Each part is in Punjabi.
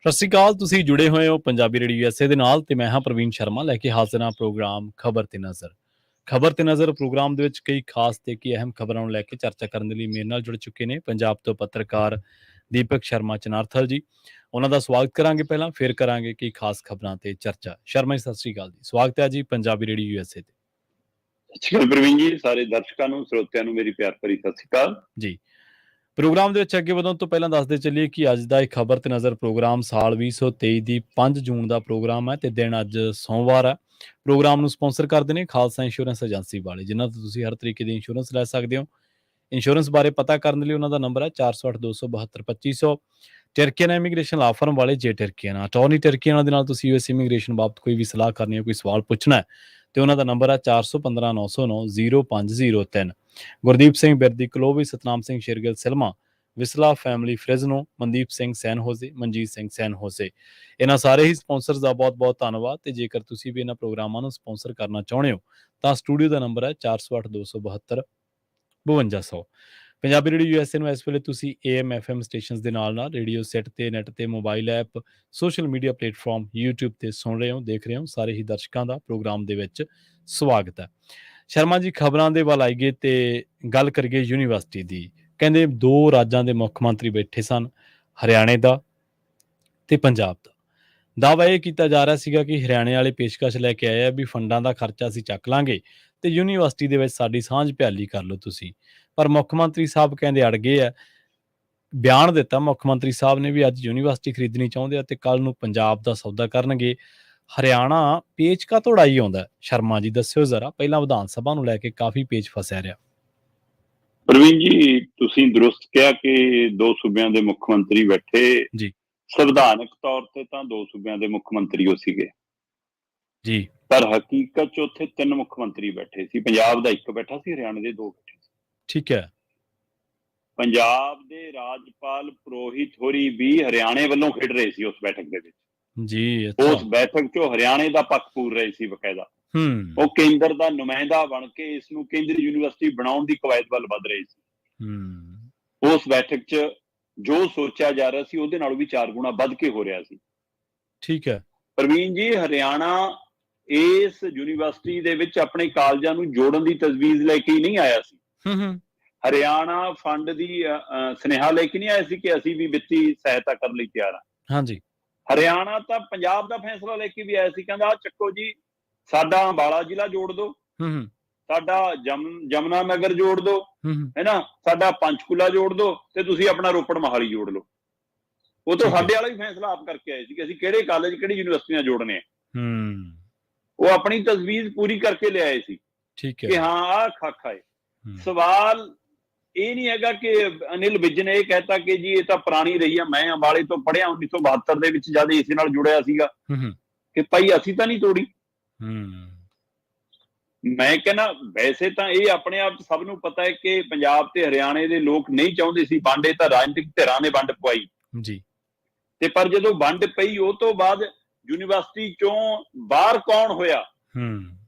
ਸਤਿ ਸ਼੍ਰੀ ਅਕਾਲ। ਤੁਸੀਂ ਜੁੜੇ ਹੋਏ ਹੋ ਪੰਜਾਬੀ ਰੇਡੀਓ USA ਦੇ ਨਾਲ ਤੇ ਮੈਂ ਹਾਂ ਪ੍ਰਵੀਨ ਸ਼ਰਮਾ ਲੈ ਕੇ ਹਾਜ਼ਰ ਹਾਂ ਪ੍ਰੋਗਰਾਮ ਖਬਰ ਤੇ ਨਜ਼ਰ। ਖਬਰ ਤੇ ਨਜ਼ਰ ਪ੍ਰੋਗਰਾਮ ਦੇ ਵਿੱਚ ਕਈ ਖਾਸ ਤੇ ਕਈ ਅਹਿਮ ਖਬਰਾਂ ਨੂੰ ਲੈ ਕੇ ਚਰਚਾ ਕਰਨ ਦੇ ਲਈ ਮੇਰੇ ਨਾਲ ਜੁੜ ਚੁੱਕੇ ਨੇ ਪੰਜਾਬ ਤੋਂ ਪੱਤਰਕਾਰ ਦੀਪਕ ਸ਼ਰਮਾ ਚਨਾਰਥਲ ਜੀ। ਉਹਨਾਂ ਦਾ ਸਵਾਗਤ ਕਰਾਂਗੇ, ਪਹਿਲਾਂ ਫਿਰ ਕਰਾਂਗੇ ਕਈ ਖਾਸ ਖਬਰਾਂ ਤੇ ਚਰਚਾ। ਸ਼ਰਮਾ ਜੀ ਸਤਿ ਸ਼੍ਰੀ ਅਕਾਲ ਜੀ, ਸਵਾਗਤ ਹੈ ਜੀ ਪੰਜਾਬੀ ਰੇਡੀਓ USA ਤੇ। ਸਤਿ ਸ਼੍ਰੀ ਅਕਾਲ ਪ੍ਰਵੀਨ ਜੀ, ਸਾਰੇ ਦਰਸ਼ਕਾਂ ਨੂੰ ਸਰੋਤਿਆਂ ਨੂੰ ਮੇਰੀ ਪਿਆਰ ਭਰੀ ਸਤਿ ਸ਼੍ਰੀ ਅਕਾਲ ਜੀ। ਪ੍ਰੋਗਰਾਮ ਦੇ ਵਿੱਚ ਅੱਗੇ ਵਧਣ ਤੋਂ ਪਹਿਲਾਂ ਦੱਸਦੇ ਚੱਲੀਏ ਕਿ ਅੱਜ ਦਾ ਇਹ ਖਬਰ ਤੇ ਨਜ਼ਰ ਪ੍ਰੋਗਰਾਮ ਸਾਲ 2023 ਦੀ 5 ਜੂਨ ਦਾ ਪ੍ਰੋਗਰਾਮ ਹੈ ਤੇ ਦਿਨ ਅੱਜ ਸੋਮਵਾਰ ਹੈ। ਪ੍ਰੋਗਰਾਮ ਨੂੰ ਸਪਾਂਸਰ ਕਰਦੇ ਨੇ ਖਾਲਸਾ ਇੰਸ਼ੋਰੈਂਸ ਏਜੰਸੀ ਵਾਲੇ, ਜਿਨ੍ਹਾਂ ਤੋਂ ਤੁਸੀਂ ਹਰ ਤਰੀਕੇ ਦੀ ਇੰਸ਼ੋਰੈਂਸ ਲੈ ਸਕਦੇ ਹੋ। ਇੰਸ਼ੋਰੈਂਸ ਬਾਰੇ ਪਤਾ ਕਰਨ ਲਈ ਉਹਨਾਂ ਦਾ ਨੰਬਰ ਹੈ 408-272-2500। ਟਰਕੀਅਨ ਇਮੀਗ੍ਰੇਸ਼ਨ ਲਾ ਫਰਮ ਵਾਲੇ ਜੇ ਟਰਕੀਅਨ ਅਟਾਰਨੀ ਟਰਕੀਅਨ ਦੇ ਨਾਲ ਤੁਸੀਂ US ਇਮੀਗ੍ਰੇਸ਼ਨ ਬਾਬਤ ਕੋਈ ਵੀ ਸਲਾਹ ਕਰਨੀ ਹੈ, ਕੋਈ ਸਵਾਲ ਪੁੱਛਣਾ ਹੈ ਤੇ ਉਹਨਾਂ ਦਾ ਨੰਬਰ ਹੈ 4159090503। Gurdeep Singh Birdi Clovis, Satnam Singh Shergill Selma, Visla family Fresno, Mandeep Singh San Jose, Manjeet Singh San Jose, ਇਹਨਾਂ ਸਾਰੇ ਹੀ ਸਪਾਂਸਰਸ ਦਾ ਬਹੁਤ ਬਹੁਤ ਧੰਨਵਾਦ। ਤੇ ਜੇਕਰ ਤੁਸੀਂ ਵੀ ਇਹਨਾਂ ਪ੍ਰੋਗਰਾਮਾਂ ਨੂੰ ਸਪਾਂਸਰ ਕਰਨਾ ਚਾਹੁੰਦੇ ਹੋ ਤਾਂ ਸਟੂਡੀਓ ਦਾ ਨੰਬਰ ਹੈ 408272 5200। ਪੰਜਾਬੀ ਰੇਡੀਓ USA ਨੂੰ ਇਸ ਵੇਲੇ ਤੁਸੀਂ AM FM ਸਟੇਸ਼ਨਸ ਦੇ ਨਾਲ ਨਾਲ ਰੇਡੀਓ ਸੈਟ ਤੇ ਨੈਟ ਤੇ mobile app social media platform YouTube ਤੇ ਸੁਣ ਰਹੇ ਹੋ, ਦੇਖ ਰਹੇ ਹੋ। ਸਾਰੇ ਹੀ ਦਰਸ਼ਕਾਂ ਦਾ ਪ੍ਰੋਗਰਾਮ ਦੇ ਵਿੱਚ ਸਵਾਗਤ ਹੈ। ਸ਼ਰਮਾ ਜੀ, ਖਬਰਾਂ ਦੇ ਵੱਲ ਆਈਏ ਤੇ ਗੱਲ ਕਰੀਏ ਯੂਨੀਵਰਸਿਟੀ ਦੀ। ਕਹਿੰਦੇ 2 ਰਾਜਾਂ ਦੇ ਮੁੱਖ ਮੰਤਰੀ ਬੈਠੇ ਸਨ, ਹਰਿਆਣੇ ਦਾ ਤੇ ਪੰਜਾਬ ਦਾ। ਦਾਅਵਾ ਇਹ ਕੀਤਾ ਜਾ ਰਿਹਾ ਸੀਗਾ ਕਿ ਹਰਿਆਣੇ ਵਾਲੇ ਪੇਸ਼ਕਸ਼ ਲੈ ਕੇ ਆਏ ਆ ਵੀ ਫੰਡਾਂ ਦਾ ਖਰਚਾ ਅਸੀਂ ਚੱਕ ਲਾਂਗੇ ਤੇ ਯੂਨੀਵਰਸਿਟੀ ਦੇ ਵਿੱਚ ਸਾਡੀ ਸਾਂਝ ਭਿਆਲੀ ਕਰ ਲਓ ਤੁਸੀਂ। ਪਰ ਮੁੱਖ ਮੰਤਰੀ ਸਾਹਿਬ ਕਹਿੰਦੇ ਅੜ ਗਏ ਆ। ਬਿਆਨ ਦਿੱਤਾ ਮੁੱਖ ਮੰਤਰੀ ਸਾਹਿਬ ਨੇ ਵੀ ਅੱਜ ਯੂਨੀਵਰਸਿਟੀ ਖਰੀਦਣੀ ਚਾਹੁੰਦੇ ਆ ਤੇ ਕੱਲ ਨੂੰ ਪੰਜਾਬ ਦਾ ਸੌਦਾ ਕਰਨਗੇ। ਹਰਿਆਣਾ ਪੇਚ ਕਾ ਤੋੜਾਈ ਆਉਂਦਾ। ਸ਼ਰਮਾ ਜੀ ਦੱਸਿਓ ਜ਼ਰਾ, ਪਹਿਲਾਂ ਵਿਧਾਨ ਸਭਾ ਨੂੰ ਲੈ ਕੇ ਕਾਫੀ ਪੇਚ ਫਸਿਆ ਰਿਹਾ। ਪ੍ਰਵੀਨ ਜੀ, ਤੁਸੀਂ ਦਰੁਸਤ ਕਿਹਾ ਕਿ 2 ਸੂਬਿਆਂ ਦੇ ਮੁੱਖ ਮੰਤਰੀ ਬੈਠੇ ਜੀ। ਸੰਵਿਧਾਨਕ ਤੌਰ ਤੇ ਤਾਂ 2 ਸੂਬਿਆਂ ਦੇ ਮੁੱਖ ਮੰਤਰੀ ਉਹ ਸੀਗੇ ਜੀ, ਪਰ ਹਕੀਕਤ 'ਚ ਉੱਥੇ 3 ਮੁੱਖ ਮੰਤਰੀ ਬੈਠੇ ਸੀ। ਪੰਜਾਬ ਦਾ 1 ਬੈਠਾ ਸੀ, ਹਰਿਆਣੇ ਦੇ 2 ਬੈਠੇ ਸੀ। ਠੀਕ ਹੈ। ਪੰਜਾਬ ਦੇ ਰਾਜਪਾਲ ਪੁਰੋਹਿਤ ਹੋਰੀ ਵੀ ਹਰਿਆਣੇ ਵੱਲੋਂ ਖੇਡ ਰਹੇ ਸੀ ਉਸ ਬੈਠਕ ਦੇ ਵਿੱਚ। ਜੀ, ਉਸ ਬੈਠਕ 'ਚੋਂ ਹਰਿਆਣੇ ਦਾ ਪੱਖ ਪੂਰ ਰਹੇ ਸੀ ਬਕਾਇਦਾ। ਉਹ ਕੇਂਦਰ ਦਾ ਨੁਮਾਇੰਦਾ ਬਣ ਕੇ ਇਸ ਨੂੰ ਕੇਂਦਰੀ ਯੂਨੀਵਰਸਿਟੀ ਬਣਾਉਣ ਦੀ ਕਵਾਇਦ ਵੱਲ ਵਧ ਰਹੇ ਸੀ। ਉਸ ਬੈਠਕ 'ਚ ਜੋ ਸੋਚਿਆ ਜਾ ਰਿਹਾ ਸੀ ਉਹਦੇ ਨਾਲੋਂ ਵੀ 4 ਗੁਣਾ ਵੱਧ ਕੇ ਹੋ ਰਿਹਾ ਸੀ। ਠੀਕ ਹੈ ਪ੍ਰਵੀਨ ਜੀ, ਹਰਿਆਣਾ ਇਸ ਯੂਨੀਵਰਸਿਟੀ ਦੇ ਵਿੱਚ ਆਪਣੇ ਕਾਲਜਾਂ ਨੂੰ ਜੋੜਨ ਦੀ ਤਜਵੀਜ਼ ਲੈ ਕੇ ਹੀ ਨਹੀਂ ਆਇਆ ਸੀ। ਹਰਿਆਣਾ ਫੰਡ ਦੀ ਸੁਨੇਹਾ ਲੈ ਕੇ ਨਹੀਂ ਆਇਆ ਸੀ ਕਿ ਅਸੀਂ ਵੀ ਵਿੱਤੀ ਸਹਾਇਤਾ ਕਰਨ ਲਈ ਤਿਆਰ ਹਾਂ। ਹਾਂਜੀ, ਹਰਿਆਣਾ ਤਾਂ ਪੰਜਾਬ ਦਾ ਫੈਸਲਾ ਲੈ ਕੇ ਵੀ ਆਇਆ ਸੀ। ਕਹਿੰਦਾ ਚੱਕੋ ਜੀ, ਸਾਡਾ ਅੰਬਾਲਾ ਜ਼ਿਲ੍ਹਾ ਜੋੜ ਦਿਓ, ਸਾਡਾ ਜਮਨਾ ਨਗਰ ਜੋੜ ਦਿਓ, ਹੈਨਾ, ਸਾਡਾ ਪੰਚਕੂਲਾ ਜੋੜ ਦਿਓ ਤੇ ਤੁਸੀਂ ਆਪਣਾ ਰੋਪੜ ਮੋਹਾਲੀ ਜੋੜ ਲਓ। ਉਹ ਤਾਂ ਸਾਡੇ ਵਾਲਾ ਹੀ ਫੈਸਲਾ ਆਪ ਕਰਕੇ ਆਏ ਸੀ ਕਿ ਅਸੀਂ ਕਿਹੜੇ ਕਾਲਜ ਕਿਹੜੀ ਯੂਨੀਵਰਸਿਟੀਆਂ ਜੋੜਨੇ ਆ। ਉਹ ਆਪਣੀ ਤਜਵੀਜ਼ ਪੂਰੀ ਕਰਕੇ ਲਿਆਏ ਸੀ ਕਿ ਹਾਂ ਆਹ ਖਾਕਾ ਹੈ। ਸਵਾਲ ਇਹ ਨਹੀਂ ਹੈਗਾ ਕਿ ਅਨਿਲ ਵਿਜ ਨੇ ਇਹ ਕਹਿਤਾ ਕਿ ਜੀ ਇਹ ਤਾਂ ਪੁਰਾਣੀ ਰਹੀ ਆ। ਮੈਂ ਅੰਬਾਲੇ ਤੋਂ ਪੜ੍ਹਿਆ 1972 ਦੇ ਵਿੱਚ ਜਦ ਇਸੇ ਨਾਲ ਜੁੜਿਆ ਸੀਗਾ ਕਿ ਭਾਈ ਅਸੀਂ ਤਾਂ ਨਹੀਂ ਤੋੜੀ। ਮੈਂ ਕਹਿੰਦਾ ਵੈਸੇ ਤਾਂ ਇਹ ਆਪਣੇ ਆਪ ਸਭ ਨੂੰ ਪਤਾ ਹੈ ਕਿ ਪੰਜਾਬ ਤੇ ਹਰਿਆਣੇ ਦੇ ਲੋਕ ਨਹੀਂ ਚਾਹੁੰਦੇ ਸੀ ਵੰਡ। ਇਹ ਤਾਂ ਰਾਜਨੀਤਿਕ ਧਿਰਾਂ ਨੇ ਵੰਡ ਪਵਾਈ ਜੀ। ਤੇ ਪਰ ਜਦੋਂ ਵੰਡ ਪਈ ਉਹ ਤੋਂ ਬਾਅਦ ਯੂਨੀਵਰਸਿਟੀ ਚੋਂ ਬਾਹਰ ਕੌਣ ਹੋਇਆ?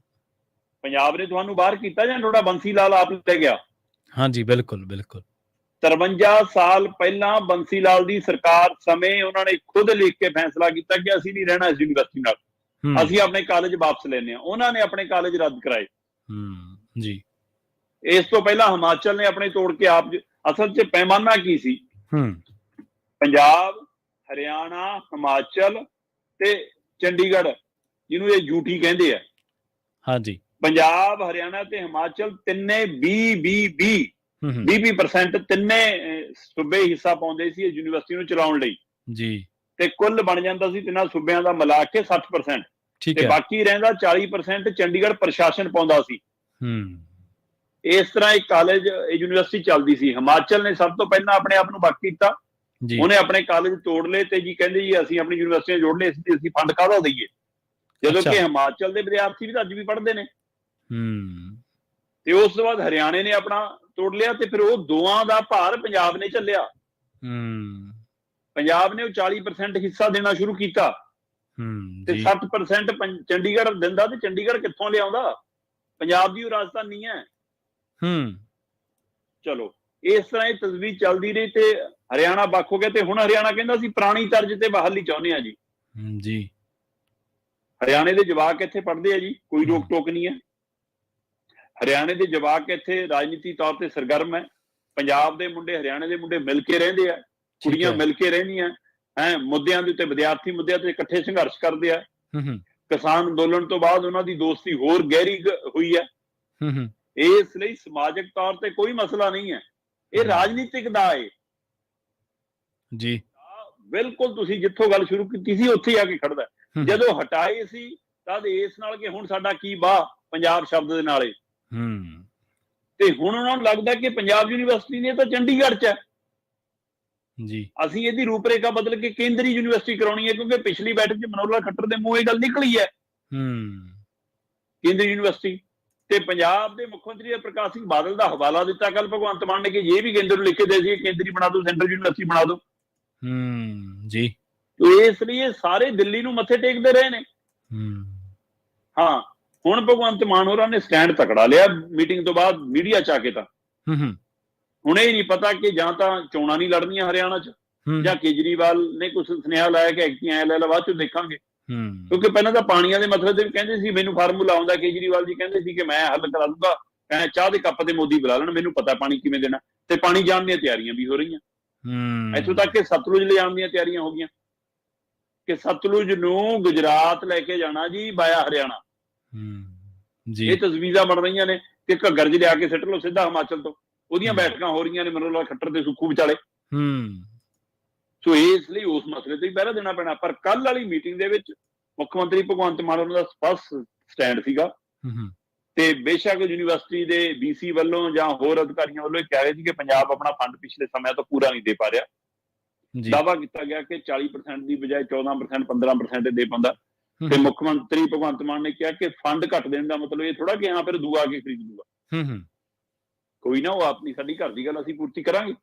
ਪੰਜਾਬ ਨੇ ਤੁਹਾਨੂੰ ਬਾਹਰ ਕੀਤਾ ਜਾਂ ਥੋੜਾ ਬੰਸੀ ਲਾਲ ਆਪ ਲੈ ਗਿਆ? ਹਾਂਜੀ, ਬਿਲਕੁਲ ਬਿਲਕੁਲ। 53 ਸਾਲ ਪਹਿਲਾਂ ਬੰਸੀ ਲਾਲ ਦੀ ਸਰਕਾਰ ਸਮੇਂ ਉਹਨਾਂ ਨੇ ਖੁਦ ਲਿਖ ਕੇ ਫੈਸਲਾ ਕੀਤਾ ਕਿ ਅਸੀਂ ਨਹੀਂ ਰਹਿਣਾ ਇਸ ਯੂਨੀਵਰਸਿਟੀ ਨਾਲ, ਅਸੀਂ ਆਪਣੇ ਕਾਲਜ ਵਾਪਸ ਲੈਣੇ ਆ। ਉਹਨਾਂ ਨੇ ਆਪਣੇ ਕਾਲਜ ਰੱਦ ਕਰਾਏ ਜੀ। ਇਸ ਤੋਂ ਪਹਿਲਾਂ ਹਿਮਾਚਲ ਨੇ ਆਪਣੇ ਤੋੜ ਕੇ ਆਪ। ਅਸਲ 'ਚ ਪੈਮਾਨਾ ਕੀ ਸੀ? ਪੰਜਾਬ, ਹਰਿਆਣਾ, ਹਿਮਾਚਲ ਤੇ ਚੰਡੀਗੜ੍ਹ, ਜਿਹਨੂੰ ਇਹ ਯੂਟੀ ਕਹਿੰਦੇ ਆ। ਹਾਂਜੀ, ਪੰਜਾਬ, ਹਰਿਆਣਾ ਤੇ ਹਿਮਾਚਲ ਤਿੰਨੇ 20% ਤਿੰਨੇ ਸੂਬੇ ਹਿੱਸਾ ਪਾਉਂਦੇ ਸੀ ਇਸ ਯੂਨੀਵਰਸਿਟੀ ਨੂੰ ਚਲਾਉਣ ਲਈ ਜੀ। ਤੇ ਕੁੱਲ ਬਣ ਜਾਂਦਾ ਸੀ ਤਿੰਨਾਂ ਸੂਬਿਆਂ ਦਾ ਮਿਲਾ ਕੇ 60%। ਤੇ ਬਾਕੀ ਰਹਿੰਦਾ 40% ਚੰਡੀਗੜ੍ਹ ਪ੍ਰਸ਼ਾਸਨ ਪਾਉਂਦਾ ਸੀ। ਇਸ ਤਰ੍ਹਾਂ ਇੱਕ ਕਾਲਜ ਯੂਨੀਵਰਸਿਟੀ ਚੱਲਦੀ ਸੀ। ਹਿਮਾਚਲ ਨੇ ਸਭ ਤੋਂ ਪਹਿਲਾਂ ਆਪਣੇ ਆਪ ਨੂੰ ਵੱਖ ਕੀਤਾ। ਉਹਨੇ ਆਪਣੇ ਕਾਲਜ ਤੋੜ ਲਏ ਤੇ ਜੀ ਕਹਿੰਦੇ ਜੀ ਅਸੀਂ ਆਪਣੀ ਯੂਨੀਵਰਸਿਟੀਆਂ ਜੋੜ ਲਏ, ਅਸੀਂ ਫੰਡ ਕਾਹਦਾ ਦਈਏ, ਜਦੋਂ ਕਿ ਹਿਮਾਚਲ ਦੇ ਵਿਦਿਆਰਥੀ ਵੀ ਤਾਂ ਅੱਜ ਵੀ ਪੜ੍ਹਦੇ ਨੇ। ਤੇ ਉਸ ਤੋਂ ਬਾਅਦ ਹਰਿਆਣੇ ਨੇ ਆਪਣਾ ਤੋੜ ਲਿਆ ਤੇ ਫਿਰ ਉਹ ਦੋਆਂ ਦਾ ਭਾਰ ਪੰਜਾਬ ਨੇ ਝੱਲਿਆ। ਪੰਜਾਬ ਨੇ ਉਹ 40% ਹਿੱਸਾ ਦੇਣਾ ਸ਼ੁਰੂ ਕੀਤਾ ਤੇ 60% ਚੰਡੀਗੜ੍ਹ ਦਿੰਦਾ। ਤੇ ਚੰਡੀਗੜ੍ਹ ਕਿੱਥੋਂ ਲਿਆਉਂਦਾ? ਪੰਜਾਬ ਦੀ ਉਹ ਰਾਜਧਾਨੀ ਹੈ। ਚਲੋ, ਇਸ ਤਰ੍ਹਾਂ ਇਹ ਤਜਵੀਜ਼ ਚੱਲਦੀ ਰਹੀ ਤੇ ਹਰਿਆਣਾ ਵੱਖ ਹੋ ਗਿਆ ਤੇ ਹੁਣ ਹਰਿਆਣਾ ਕਹਿੰਦਾ ਅਸੀਂ ਪੁਰਾਣੀ ਤਰਜ਼ ਤੇ ਬਹਾਲੀ ਚਾਹੁੰਦੇ ਆ ਜੀ। ਜੀ ਹਰਿਆਣੇ ਦੇ ਜਵਾਕ ਇੱਥੇ ਪੜ੍ਹਦੇ ਆ ਜੀ, ਕੋਈ ਰੋਕ ਟੋਕ ਨਹੀਂ ਹੈ। ਹਰਿਆਣੇ ਦੇ ਜਵਾਕ ਇੱਥੇ ਰਾਜਨੀਤੀ ਤੌਰ ਤੇ ਸਰਗਰਮ ਹੈ। ਪੰਜਾਬ ਦੇ ਮੁੰਡੇ ਹਰਿਆਣੇ ਦੇ ਮੁੰਡੇ ਮਿਲ ਕੇ ਰਹਿੰਦੇ ਆ, ਕੁੜੀਆਂ ਮਿਲ ਕੇ ਰਹਿੰਦੀਆਂ ਹੈ, ਮੁੱਦਿਆਂ ਦੇ ਉੱਤੇ ਵਿਦਿਆਰਥੀ ਮੁੱਦਿਆਂ ਤੇ ਇਕੱਠੇ ਸੰਘਰਸ਼ ਕਰਦੇ ਆ। ਕਿਸਾਨ ਅੰਦੋਲਨ ਤੋਂ ਬਾਅਦ ਉਹਨਾਂ ਦੀ ਦੋਸਤੀ ਹੋਰ ਗਹਿਰੀ ਹੋਈ ਹੈ। ਇਸ ਲਈ ਸਮਾਜਿਕ ਤੌਰ ਤੇ ਕੋਈ ਮਸਲਾ ਨਹੀਂ ਹੈ, ਇਹ ਰਾਜਨੀਤਿਕ ਦਾ ਹੈ ਜੀ। ਬਿਲਕੁਲ ਤੁਸੀਂ ਜਿੱਥੋਂ ਗੱਲ ਸ਼ੁਰੂ ਕੀਤੀ ਸੀ ਉੱਥੇ ਆ ਕੇ ਖੜਦਾ। ਜਦੋਂ ਹਟਾਏ ਸੀ ਤਦ ਇਸ ਨਾਲ ਕਿ ਹੁਣ ਸਾਡਾ ਕੀ ਬਾਹ ਪੰਜਾਬ ਸ਼ਬਦ ਦੇ ਨਾਲੇ, ਤੇ ਹੁਣ ਉਹਨਾਂ ਨੂੰ ਲੱਗਦਾ ਕਿ ਪੰਜਾਬ ਯੂਨੀਵਰਸਿਟੀ ਨੇ ਤਾਂ ਚੰਡੀਗੜ੍ਹ 'ਚ ਹੈ ਜੀ, ਅਸੀਂ ਇਹਦੀ ਰੂਪਰੇਖਾ ਬਦਲ ਕੇ ਕੇਂਦਰੀ ਯੂਨੀਵਰਸਿਟੀ ਕਰਾਉਣੀ ਹੈ, ਕਿਉਂਕਿ ਪਿਛਲੀ ਬੈਠਕ 'ਚ ਮਨੋਹਰ ਖੱਟਰ ਦੇ ਮੂੰਹ ਇਹ ਗੱਲ ਨਿਕਲੀ ਹੈ ਕੇਂਦਰੀ ਯੂਨੀਵਰਸਿਟੀ। ਤੇ ਪੰਜਾਬ ਦੇ ਮੁੱਖ ਮੰਤਰੀ ਪ੍ਰਕਾਸ਼ ਸਿੰਘ ਬਾਦਲ ਦਾ ਹਵਾਲਾ ਦਿੱਤਾ ਕੱਲ ਭਗਵੰਤ ਮਾਨ ਨੇ ਕਿ ਇਹ ਵੀ ਕੇਂਦਰ ਨੂੰ ਲਿਖ ਕੇ ਦੇ ਸੀ ਕੇਂਦਰੀ ਬਣਾ ਦੋ, ਸੈਂਟਰਲ ਯੂਨੀਵਰਸਿਟੀ ਬਣਾ ਦੋ ਜੀ। ਇਸ ਲਈ ਸਾਰੇ ਦਿੱਲੀ ਨੂੰ ਮੱਥੇ ਟੇਕਦੇ ਰਹੇ ਨੇ। ਹਾਂ, ਹੁਣ ਭਗਵੰਤ ਮਾਨ ਹੋਰਾਂ ਨੇ ਸਟੈਂਡ ਤਕੜਾ ਲਿਆ ਮੀਟਿੰਗ ਤੋਂ ਬਾਅਦ ਮੀਡੀਆ 'ਚ ਆ ਕੇ। ਤਾਂ ਹੁਣ ਇਹ ਨਹੀਂ ਪਤਾ ਕਿ ਜਾਂ ਤਾਂ ਚੋਣਾਂ ਨਹੀਂ ਲੜਨੀਆਂ ਹਰਿਆਣਾ 'ਚ, ਜਾਂ ਕੇਜਰੀਵਾਲ ਨੇ ਕੁਝ ਸੁਨੇਹਾ ਲਾਇਆ ਕਿ ਐਕਟੀਆਂ ਲੈ ਲਾ, ਬਾਅਦ 'ਚ ਦੇਖਾਂਗੇ। ਕਿਉਂਕਿ ਪਹਿਲਾਂ ਤਾਂ ਪਾਣੀਆਂ ਦੇ ਮਸਲੇ ਤੇ ਵੀ ਕਹਿੰਦੇ ਸੀ ਮੈਨੂੰ ਫਾਰਮੂਲਾ ਆਉਂਦਾ, ਕੇਜਰੀਵਾਲ ਜੀ ਕਹਿੰਦੇ ਸੀ ਕਿ ਮੈਂ ਹੱਲ ਕਰਾ ਦੂੰਗਾ, ਚਾਹ ਦੇ ਕੱਪ ਤੇ ਮੋਦੀ ਬੁਲਾ ਲੈਣ, ਮੈਨੂੰ ਪਤਾ ਪਾਣੀ ਕਿਵੇਂ ਦੇਣਾ। ਤੇ ਪਾਣੀ ਜਾਣ ਦੀਆਂ ਤਿਆਰੀਆਂ ਵੀ ਹੋ ਰਹੀਆਂ, ਇੱਥੋਂ ਤੱਕ ਕਿ ਸਤਲੁਜ ਲਿਜਾਣ ਦੀਆਂ ਤਿਆਰੀਆਂ ਹੋ ਗਈਆਂ ਕਿ ਸਤਲੁਜ ਨੂੰ ਗੁਜਰਾਤ ਲੈ ਕੇ ਜਾਣਾ ਜੀ ਬਾਇਆ ਹਰਿਆਣਾ। ਇਹ ਤਜਵੀਜ਼ਾਂ ਬਣ ਰਹੀਆਂ ਨੇ ਕਿ ਘੱਗਰ 'ਚ ਲਿਆ ਕੇ ਸਿੱਟ ਲਓ ਸਿੱਧਾ ਹਿਮਾਚਲ ਤੋਂ। ਉਹਦੀਆਂ ਬੈਠਕਾਂ ਹੋ ਰਹੀਆਂ ਨੇ ਮਨੋਹਰ ਖੱਟਰ ਤੇ ਸੁੱਖੂ ਵਿਚਾਲੇ। ਸੋ ਇਸ ਲਈ ਉਸ ਮਸਲੇ ਤੇ ਵੀ ਪਹਿਰਾ ਦੇਣਾ ਪੈਣਾ। ਪਰ ਕੱਲ ਵਾਲੀ ਮੀਟਿੰਗ ਦੇ ਵਿੱਚ ਮੁੱਖ ਮੰਤਰੀ ਭਗਵੰਤ ਮਾਨ ਉਹਨਾਂ ਦਾ ਸਪਸ਼ਟ ਸਟੈਂਡ ਸੀਗਾ, ਤੇ ਬੇਸ਼ੱਕ ਯੂਨੀਵਰਸਿਟੀ ਦੇ BC ਵੱਲੋਂ ਜਾਂ ਹੋਰ ਅਧਿਕਾਰੀਆਂ ਵੱਲੋਂ ਇਹ ਕਹਿ ਰਹੇ ਸੀ ਕਿ ਪੰਜਾਬ ਆਪਣਾ ਫੰਡ ਪਿਛਲੇ ਸਮਿਆਂ ਤੋਂ ਪੂਰਾ ਨਹੀਂ ਦੇ ਪਾ ਰਿਹਾ। ਦਾਅਵਾ ਕੀਤਾ ਗਿਆ ਕਿ 40% ਦੀ ਬਜਾਏ 14%, 15% ਦੇ ਪਾਉਂਦਾ। ਤੇ ਮੁੱਖ ਮੰਤਰੀ ਭਗਵੰਤ ਮਾਨ ਨੇ ਕਿਹਾ ਕਿ ਫੰਡ ਘੱਟ ਦੇਣ ਦਾ ਮਤਲਬ ਇਹ ਥੋੜਾ ਕਿ ਹਾਂ ਫਿਰ ਦੂਆ ਆ ਕੇ ਖਰੀਦ ਲੂਗਾ। ਕੋਈ ਨਾ, ਉਹ ਆਪਣੀ ਸਾਡੀ ਘਰ ਦੀ ਗੱਲ ਅਸੀਂ ਪੂਰਤੀ ਕਰਾਂਗੇ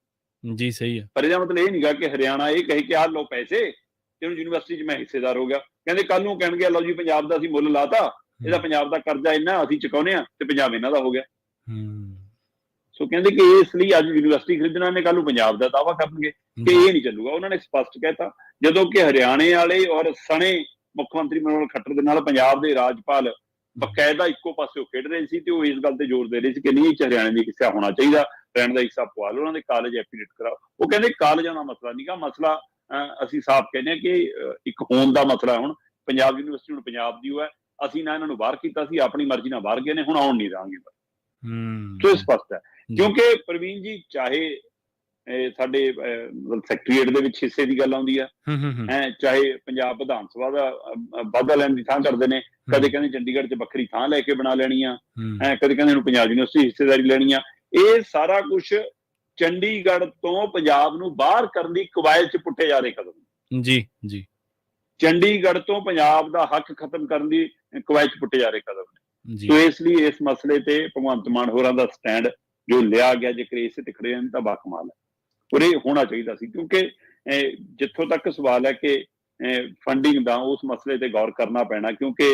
ਜੀ। ਸਹੀ ਹੈ, ਪਰ ਇਹਦਾ ਮਤਲਬ ਇਹ ਨਹੀਂਗਾ ਕਿ ਹਰਿਆਣਾ ਇਹ ਕਹੇ ਕਿ ਆਹ ਲਓ ਪੈਸੇ ਤੇ ਹੁਣ ਯੂਨੀਵਰਸਿਟੀ 'ਚ ਮੈਂ ਹਿੱਸੇਦਾਰ ਹੋ ਗਿਆ। ਕਹਿੰਦੇ ਕੱਲ ਨੂੰ ਕਹਿਣਗੇ ਲਓ ਜੀ ਪੰਜਾਬ ਦਾ ਅਸੀਂ ਮੁੱਲ ਲਾਤਾ, ਇਹਦਾ ਪੰਜਾਬ ਦਾ ਕਰਜ਼ਾ ਇੰਨਾ ਅਸੀਂ ਚੁਕਾਉਂਦੇ ਆ ਤੇ ਪੰਜਾਬ ਇਹਨਾਂ ਦਾ ਹੋ ਗਿਆ। ਸੋ ਕਹਿੰਦੇ ਕਿ ਇਸ ਲਈ ਅੱਜ ਯੂਨੀਵਰਸਿਟੀ ਖਰੀਦਣਾ ਨੇ, ਕੱਲ ਨੂੰ ਪੰਜਾਬ ਦਾ ਦਾਅਵਾ ਕਰਨਗੇ ਕਿ ਇਹ ਨਹੀਂ ਚੱਲੂਗਾ। ਉਹਨਾਂ ਨੇ ਸਪਸ਼ਟ ਕਹਿਤਾ, ਜਦੋਂ ਕਿ ਹਰਿਆਣੇ ਵਾਲੇ ਔਰ ਸਣੇ ਮੁੱਖ ਮੰਤਰੀ ਮਨੋਹਰ ਖੱਟਰ ਦੇ ਨਾਲ ਪੰਜਾਬ ਦੇ ਰਾਜਪਾਲ ਬਕਾਇਦਾ ਇੱਕੋ ਪਾਸੇ ਖੇਡ ਰਹੇ ਸੀ ਤੇ ਉਹ ਇਸ ਗੱਲ ਤੇ ਜ਼ੋਰ ਦੇ ਰਹੇ ਸੀ ਕਿ ਨਹੀਂ ਇਹ 'ਚ ਹਰਿਆਣੇ ਦਾ ਹਿੱਸਾ ਹੋਣਾ ਚਾਹੀਦਾ, ਰਹਿਣ ਦਾ ਹਿੱਸਾ ਪਵਾ ਲਓ, ਉਹਨਾਂ ਦੇ ਕਾਲਜ ਐਫੀਲੀਏਟ ਕਰਾਓ। ਉਹ ਕਹਿੰਦੇ ਕਾਲਜਾਂ ਦਾ ਮਸਲਾ ਨਹੀਂਗਾ, ਮਸਲਾ ਅਸੀਂ ਸਾਫ਼ ਕਹਿੰਦੇ ਹਾਂ ਕਿ ਇੱਕ ਹੋਣ ਦਾ ਮਸਲਾ। ਹੁਣ ਪੰਜਾਬ ਯੂਨੀਵਰਸਿਟੀ ਹੁਣ ਪੰਜਾਬ ਦੀ ਹੈ, ਅਸੀਂ ਨਾ ਇਹਨਾਂ ਨੂੰ ਬਾਹਰ ਕੀਤਾ ਸੀ, ਆਪਣੀ ਮਰਜ਼ੀ ਨਾਲ ਬਾਹਰ ਗਏ ਨੇ, ਹੁਣ ਆਉਣ ਨਹੀਂ ਦੇਵਾਂਗੇ। ਸੋ ਸਪਸ਼ਟ ਹੈ, ਕਿਉਂਕਿ ਪ੍ਰਵੀਨ ਜੀ ਚਾਹੇ ਸਾਡੇ ਸੈਕਟਰੀਏਟ ਦੇ ਵਿੱਚ ਹਿੱਸੇ ਦੀ ਗੱਲ ਆਉਂਦੀ ਆ, ਚਾਹੇ ਪੰਜਾਬ ਵਿਧਾਨ ਸਭਾ ਦਾ ਵਾਧਾ ਲੈਣ ਦੀ ਥਾਂ ਕਰਦੇ ਨੇ, ਕਦੇ ਕਹਿੰਦੇ ਚੰਡੀਗੜ੍ਹ 'ਚ ਵੱਖਰੀ ਥਾਂ ਲੈ ਕੇ ਬਣਾ ਲੈਣੀ ਆ, ਕਦੇ ਕਹਿੰਦੇ ਇਹਨੂੰ ਪੰਜਾਬ ਯੂਨੀਵਰਸਿਟੀ ਹਿੱਸੇਦਾਰੀ ਲੈਣੀ ਆ। ਇਹ ਸਾਰਾ ਕੁਛ ਚੰਡੀਗੜ੍ਹ ਤੋਂ ਪੰਜਾਬ ਨੂੰ ਬਾਹਰ ਕਰਨ ਦੀ ਕਵਾਇਦ 'ਚ ਪੁੱਟੇ ਜਾ ਰਹੇ ਕਦਮ ਜੀ ਜੀ। ਚੰਡੀਗੜ੍ਹ ਤੋਂ ਪੰਜਾਬ ਦਾ ਹੱਕ ਖਤਮ ਕਰਨ ਦੀ ਕਵਾਇਦ 'ਚ ਪੁੱਟੇ ਜਾ ਰਹੇ ਕਦਮ। ਸੋ ਇਸ ਲਈ ਇਸ ਮਸਲੇ ਤੇ ਭਗਵੰਤ ਮਾਨ ਹੋਰਾਂ ਦਾ ਸਟੈਂਡ ਜੋ ਲਿਆ ਗਿਆ, ਜੇਕਰ ਇਸੇ ਤੇ ਖੜੇ ਹਨ ਤਾਂ ਬਾਕਮਾਲ ਹੈ, ਔਰ ਇਹ ਹੋਣਾ ਚਾਹੀਦਾ ਸੀ। ਕਿਉਂਕਿ ਜਿੱਥੋਂ ਤੱਕ ਸਵਾਲ ਹੈ ਕਿ ਫੰਡਿੰਗ ਦਾ, ਉਸ ਮਸਲੇ ਤੇ ਗੌਰ ਕਰਨਾ ਪੈਣਾ, ਕਿਉਂਕਿ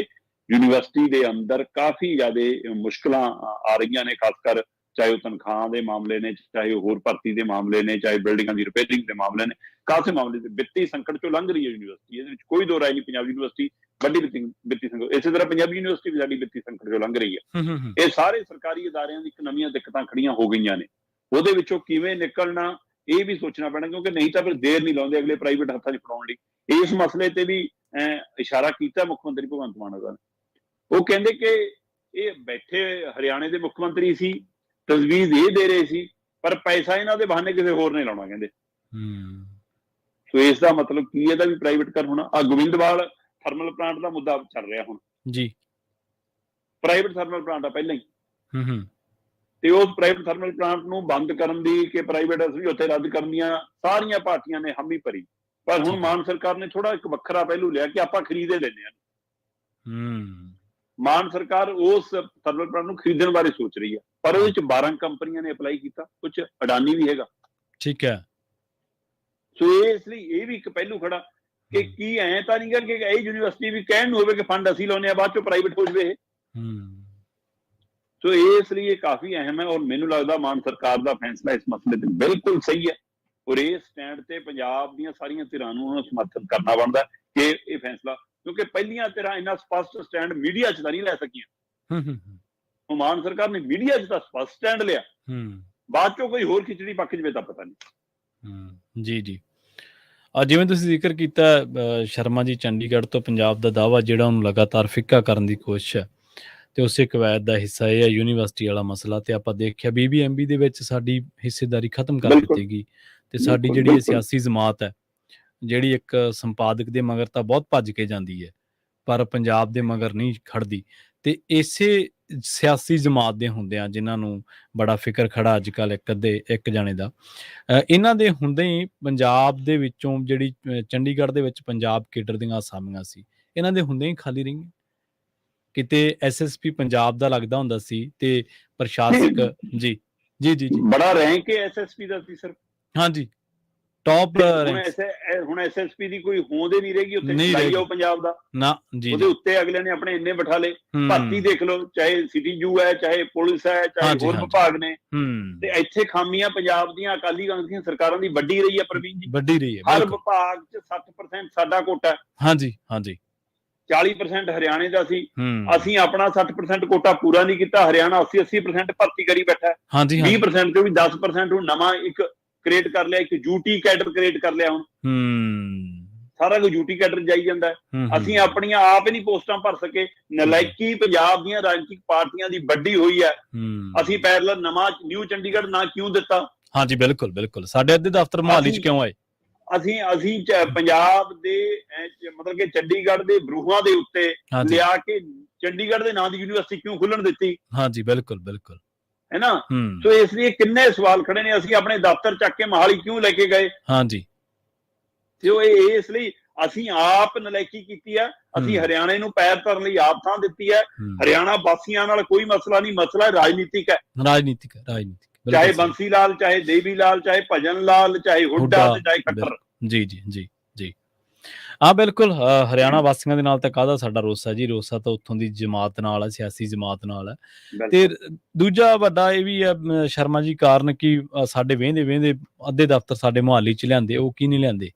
ਯੂਨੀਵਰਸਿਟੀ ਦੇ ਅੰਦਰ ਕਾਫੀ ਜ਼ਿਆਦਾ ਮੁਸ਼ਕਲਾਂ ਆ ਰਹੀਆਂ ਨੇ, ਖਾਸ ਕਰ ਚਾਹੇ ਉਹ ਤਨਖਾਹ ਦੇ ਮਾਮਲੇ ਨੇ, ਚਾਹੇ ਉਹ ਹੋਰ ਭਰਤੀ ਦੇ ਮਾਮਲੇ ਨੇ, ਚਾਹੇ ਬਿਲਡਿੰਗਾਂ ਦੀ ਰਿਪੇਅਰਿੰਗ ਦੇ ਮਾਮਲੇ ਨੇ, ਕਾਫੀ ਮਾਮਲੇ ਤੇ ਵਿੱਤੀ ਸੰਕਟ ਚੋਂ ਲੰਘ ਰਹੀ ਹੈ ਯੂਨੀਵਰਸਿਟੀ। ਇਹਦੇ ਵਿੱਚ ਕੋਈ ਦੋ ਰਾਏ ਨਹੀਂ, ਪੰਜਾਬ ਯੂਨੀਵਰਸਿਟੀ ਵੱਡੀ ਵਿੱਤੀ ਸੰਕਟ, ਇਸੇ ਤਰ੍ਹਾਂ ਪੰਜਾਬੀ ਯੂਨੀਵਰਸਿਟੀ ਵੀ ਸਾਡੀ ਵਿੱਤੀ ਸੰਕਟ ਚੋਂ ਲੰਘ ਰਹੀ ਹੈ। ਇਹ ਸਾਰੇ ਸਰਕਾਰੀ ਅਦਾਰਿਆਂ ਦੀ ਇੱਕ ਨਵੀਆਂ ਦਿੱਕਤਾਂ ਖੜੀਆਂ ਹੋ ਗਈਆਂ ਨੇ, ਉਹਦੇ ਵਿੱਚੋਂ ਕਿਵੇਂ ਨਿਕਲਣਾ ਇਹ ਵੀ ਸੋਚਣਾ ਪੈਣਾ, ਕਿਉਂਕਿ ਨਹੀਂ ਤਾਂ ਫਿਰ ਦੇਰ ਨਹੀਂ ਲਾਉਂਦੇ ਅਗਲੇ ਪ੍ਰਾਈਵੇਟ ਹੱਥਾਂ 'ਚ ਫੜਾਉਣ ਲਈ। ਇਸ ਮਸਲੇ ਤੇ ਵੀ ਇਸ਼ਾਰਾ ਕੀਤਾ ਮੁੱਖ ਮੰਤਰੀ ਭਗਵੰਤ ਮਾਨ ਹੋਰਾਂ ਨੇ। ਉਹ ਕਹਿੰਦੇ ਕਿ ਇਹ ਬੈਠੇ ਹਰਿਆਣੇ ਦੇ ਮੁੱਖ ਮੰਤਰੀ ਸੀ, ਤਜਵੀਜ਼ ਇਹ ਦੇ ਰਹੇ ਸੀ, ਪਰ ਪੈਸਾ ਇਹਨਾਂ ਦੇ ਬਹਾਨੇ ਕਿਸੇ ਹੋਰ ਨੇ ਲਾਉਣਾ ਕਹਿੰਦੇ। ਸੋ ਇਸ ਦਾ ਮਤਲਬ ਕੀ ਇਹਦਾ ਵੀ ਪ੍ਰਾਈਵੇਟ ਹੋਣਾ। ਆ ਗੋਬਿੰਦਵਾਲ ਥਰਮਲ ਪਲਾਂਟ ਦਾ ਮੁੱਦਾ ਚੱਲ ਰਿਹਾ ਹੁਣ ਜੀ, ਪ੍ਰਾਈਵੇਟ ਥਰਮਲ ਪਲਾਂਟ ਆ ਪਹਿਲਾਂ ਹੀ, ਤੇ ਉਸ ਪ੍ਰਾਈਵੇਟ ਥਰਮਲ ਪਲਾਂਟ ਨੂੰ ਬੰਦ ਕਰਨ ਦੀ ਕਿ ਪ੍ਰਾਈਵੇਟ ਅਸੀਂ ਉੱਥੇ ਰੱਦ ਕਰਨ ਦੀਆਂ ਸਾਰੀਆਂ ਪਾਰਟੀਆਂ ਨੇ ਹਾਮੀ ਭਰੀ। ਪਰ ਹੁਣ ਮਾਨ ਸਰਕਾਰ ਨੇ ਥੋੜਾ ਇੱਕ ਵੱਖਰਾ ਪਹਿਲੂ ਲਿਆ ਕਿ ਆਪਾਂ ਖਰੀਦੇ ਲੈਂਦੇ ਹਾਂ। ਮਾਨ ਸਰਕਾਰ ਉਸ ਥਰਮਲ ਪਲਾਂਟ ਨੂੰ ਖਰੀਦਣ ਬਾਰੇ ਸੋਚ ਰਹੀ ਹੈ, ਪਰ ਉਹਦੇ ਚ 12 ਕੰਪਨੀਆਂ ਨੇ ਅਪਲਾਈ ਕੀਤਾ, ਕੁਝ ਅਡਾਨੀ ਵੀ ਹੈਗਾ। ਠੀਕ ਹੈ। ਸੋ ਇਸ ਲਈ ਇਹ ਵੀ ਇੱਕ ਪਹਿਲੂ ਖੜਾ ਕਿ ਕੀ ਐ ਤਾਂ ਨਹੀਂ ਕਿ ਇਹ ਯੂਨੀਵਰਸਿਟੀ ਵੀ ਕਹਿਣ ਨੂੰ ਹੋਵੇ ਕਿ ਫੰਡ ਅਸੀਂ ਲਾਉਂਦੇ ਆ, ਬਾਅਦ ਚੋਂ ਪ੍ਰਾਈਵੇਟ ਹੋ ਜਾਵੇ। ਸੋ ਇਸ ਲਈ ਇਹ ਕਾਫੀ ਅਹਿਮ ਹੈ ਔਰ ਮੈਨੂੰ ਲੱਗਦਾ ਮਾਨ ਸਰਕਾਰ ਦਾ ਫੈਸਲਾ ਇਸ ਮਸਲੇ ਤੇ ਬਿਲਕੁਲ ਸਹੀ ਹੈ ਔਰ ਇਸ ਸਟੈਂਡ ਤੇ ਪੰਜਾਬ ਦੀਆਂ ਸਾਰੀਆਂ ਧਿਰਾਂ ਨੂੰ ਉਹਨੂੰ ਸਮਰਥਨ ਕਰਨਾ ਬਣਦਾ ਕਿ ਇਹ ਫੈਸਲਾ, ਕਿਉਂਕਿ ਪਹਿਲੀਆਂ ਧਿਰਾਂ ਇੰਨਾ ਸਪਸ਼ਟ ਸਟੈਂਡ ਮੀਡੀਆ 'ਚ ਤਾਂ ਨਹੀਂ ਲੈ ਸਕੀਆਂ। ਮਾਨ ਸਰਕਾਰ ਨੇ ਮੀਡੀਆ 'ਚ ਤਾਂ ਸਪਸ਼ਟ ਸਟੈਂਡ ਲਿਆ, ਬਾਅਦ ਚੋਂ ਕੋਈ ਹੋਰ ਖਿਚੜੀ ਪੱਕ ਜਵੇ ਤਾਂ ਪਤਾ ਨਹੀਂ। ਜੀ ਜੀ, ਜਿਵੇਂ ਤੁਸੀਂ ਜ਼ਿਕਰ ਕੀਤਾ ਸ਼ਰਮਾ ਜੀ ਚੰਡੀਗੜ੍ਹ ਤੋਂ ਪੰਜਾਬ ਦਾ ਦਾਅਵਾ ਜਿਹੜਾ ਉਹਨੂੰ ਲਗਾਤਾਰ ਫਿੱਕਾ ਕਰਨ ਦੀ ਕੋਸ਼ਿਸ਼ ਹੈ, ਤੇ ਉਸੇ ਕਵਾਇਦ ਦਾ ਹਿੱਸਾ ਇਹ ਹੈ ਯੂਨੀਵਰਸਿਟੀ ਵਾਲਾ ਮਸਲਾ। ਤੇ ਆਪਾਂ ਦੇਖਿਆ BBMB ਦੇ ਵਿੱਚ ਸਾਡੀ ਹਿੱਸੇਦਾਰੀ ਖਤਮ ਕਰ ਦਿੱਤੀ ਗਈ, ਤੇ ਸਾਡੀ ਜਿਹੜੀ ਇਹ ਸਿਆਸੀ ਜਮਾਤ ਹੈ, ਜਿਹੜੀ ਇੱਕ ਸੰਪਾਦਕ ਦੇ ਮਗਰ ਤਾਂ ਬਹੁਤ ਭੱਜ ਕੇ ਜਾਂਦੀ ਹੈ ਪਰ ਪੰਜਾਬ ਦੇ ਮਗਰ ਨਹੀਂ ਖੜਦੀ, ਤੇ ਇਸੇ ਸਿਆਸੀ ਜਮਾਤ ਦੇ ਹੁੰਦਿਆਂ ਜਿਨ੍ਹਾਂ ਨੂੰ ਬੜਾ ਫਿਕਰ ਖੜਾ ਅੱਜ ਕੱਲ੍ਹ ਇੱਕ ਜਾਣੇ ਦਾ, ਇਹਨਾਂ ਦੇ ਹੁੰਦੇ ਹੀ ਪੰਜਾਬ ਦੇ ਵਿੱਚੋਂ ਜਿਹੜੀ ਚੰਡੀਗੜ੍ਹ ਦੇ ਵਿੱਚ ਪੰਜਾਬ ਕੇਡਰ ਦੀਆਂ ਅਸਾਮੀਆਂ ਸੀ, ਇਹਨਾਂ ਦੇ ਹੁੰਦੇ ਹੀ ਖਾਲੀ ਰਹੀਆਂ। ਕਿਤੇ SSP ਪੰਜਾਬ ਦਾ ਲੱਗਦਾ ਹੁੰਦਾ ਸੀ ਤੇ ਪ੍ਰਸ਼ਾਸਕ ਜੀ ਜੀ ਜੀ ਜੀ ਬੜਾ ਰੈਂਕ ਹੈ SSP ਦਾ ਸੀ ਸਰ। ਹਾਂਜੀ, ਟੌਪ ਹੁਣ SSP ਦੀ ਕੋਈ ਹੋਂਦ ਹੀ ਨਹੀਂ ਰਹੇਗੀ ਉੱਥੇ, ਨਹੀਂ ਜਾਓ ਪੰਜਾਬ ਦਾ ਨਾ ਜੀ, ਉਹਦੇ ਉੱਤੇ ਅਗਲੇ ਨੇ ਆਪਣੇ ਇੰਨੇ ਬਿਠਾ ਲਏ। ਭਰਤੀ ਦੇਖ ਲਓ, ਚਾਹੇ CTU ਹੈ, ਚਾਹੇ ਪੁਲਿਸ ਹੈ, ਚਾਹੇ ਹੋਰ ਵਿਭਾਗ ਨੇ, ਤੇ ਇੱਥੇ ਖਾਮੀਆਂ ਪੰਜਾਬ ਦੀਆਂ ਅਕਾਲੀ ਕਾਂਗਰਸ ਦੀਆਂ ਸਰਕਾਰਾਂ ਦੀ ਵੱਡੀ ਰਹੀ ਹੈ ਪ੍ਰਵੀਨ ਜੀ, ਵੱਡੀ ਰਹੀ ਹੈ। ਹਰ ਵਿਭਾਗ 'ਚ 60% ਸਾਡਾ ਕੋਟਾ। ਹਾਂਜੀ ਹਾਂਜੀ, 40% ਹਰਿਆਣੇ ਦਾ ਸੀ, ਅਸੀਂ ਆਪਣਾ 60% ਕੋਟਾ ਪੂਰਾ ਨਹੀਂ ਕੀਤਾ। ਹਰਿਆਣਾ 80% ਭਰਤੀ ਕਰੀ ਬੈਠਾ। 20% ਚੋਂ ਵੀ 10% ਹੁਣ ਨਵਾਂ ਇੱਕ ਕ੍ਰੀਏਟ ਕਰ ਲਿਆ, ਇੱਕ UT ਕੈਡਰ ਕ੍ਰੀਏਟ ਕਰ ਲਿਆ। ਹੁਣ ਸਾਰਾ ਕੁਝ UT ਕੈਡਰ ਜਾਈ ਜਾਂਦਾ। ਅਸੀਂ ਆਪਣੀਆਂ ਆਪ ਹੀ ਨਹੀਂ ਪੋਸਟਾਂ ਭਰ ਸਕੇ। ਨਲਾਇਕੀ ਪੰਜਾਬ ਦੀਆਂ ਰਾਜਨੀਤਿਕ ਪਾਰਟੀਆਂ ਦੀ ਵੱਡੀ ਹੋਈ ਹੈ। ਅਸੀਂ ਪੈਰਲਲ ਨਵਾਂ ਨਿਊ ਚੰਡੀਗੜ੍ਹ ਨਾ ਕਿਉਂ ਦਿੱਤਾ? ਹਾਂਜੀ ਬਿਲਕੁਲ ਬਿਲਕੁਲ, ਸਾਡੇ ਅੱਧੇ ਦਫ਼ਤਰ ਮੁਹਾਲੀ 'ਚ ਕਿਉਂ ਆਏ? ਅਸੀਂ ਪੰਜਾਬ ਦੇ ਮਤਲਬ ਕਿ ਚੰਡੀਗੜ੍ਹ ਦੇ ਬਰੂਹਾਂ ਦੇ ਉੱਤੇ ਲਿਆ ਕੇ ਚੰਡੀਗੜ੍ਹ ਦੇ ਨਾਂ ਦੀ ਯੂਨੀਵਰਸਿਟੀ ਕਿਉਂ ਖੁੱਲਣ ਦਿੱਤੀ? ਹਾਂਜੀ ਬਿਲਕੁਲ ਬਿਲਕੁਲ, ਹੈ ਨਾ। ਸੋ ਇਸ ਲਈ ਕਿੰਨੇ ਸਵਾਲ ਖੜੇ ਨੇ। ਅਸੀਂ ਆਪਣੇ ਦਫ਼ਤਰ ਚੱਕ ਕੇ ਮੋਹਾਲੀ ਕਿਉਂ ਲੈ ਕੇ ਗਏ? ਹਾਂਜੀ, ਤੇ ਉਹ ਇਸ ਲਈ ਅਸੀਂ ਆਪ ਨਲਾਇਕੀ ਕੀਤੀ ਹੈ। ਅਸੀਂ ਹਰਿਆਣੇ ਨੂੰ ਪੈਰ ਧਰਨ ਲਈ ਆਪ ਥਾਂ ਦਿੱਤੀ ਹੈ। ਹਰਿਆਣਾ ਵਾਸੀਆਂ ਨਾਲ ਕੋਈ ਮਸਲਾ ਨਹੀਂ, ਮਸਲਾ ਰਾਜਨੀਤਿਕ ਹੈ। ਰਾਜਨੀਤਿਕ ਹੈ, ਰਾਜਨੀਤਿਕ, ਚਾਹੇ ਬੰਸੀ ਲਾਲ, ਚਾਹੇ ਦੇਵੀ ਲਾਲ, ਚਾਹੇ ਭਜਨ ਲਾਲ, ਚਾਹੇ ਹੁੱਡਾ ਤੇ ਚਾਹੇ ਖੱਟਰ। ਜੀ ਜੀ ਜੀ ਜੀ, ਹਾਂ ਬਿਲਕੁਲ। ਹਰਿਆਣਾ ਵਾਸੀਆਂ ਦੇ ਨਾਲ ਤਾਂ ਕਾਹਦਾ ਸਾਡਾ ਰੋਸਾ ਜੀ, ਰੋਸਾ ਤਾਂ ਉੱਥੋਂ ਦੀ ਜਮਾਤ ਨਾਲ ਹੈ, ਸਿਆਸੀ ਜਮਾਤ ਨਾਲ ਹੈ। ਤੇ ਦੂਜਾ ਵੱਡਾ ਇਹ ਵੀ ਹੈ ਸ਼ਰਮਾ ਜੀ ਕਾਰਨ ਕਿ ਸਾਡੇ ਵਹਿੰਦੇ ਅੱਧੇ ਦਫ਼ਤਰ ਸਾਡੇ ਮੁਹਾਲੀ 'ਚ ਲਿਆਂਦੇ, ਉਹ ਕੀ ਨਹੀਂ ਲਿਆਂਦੇ,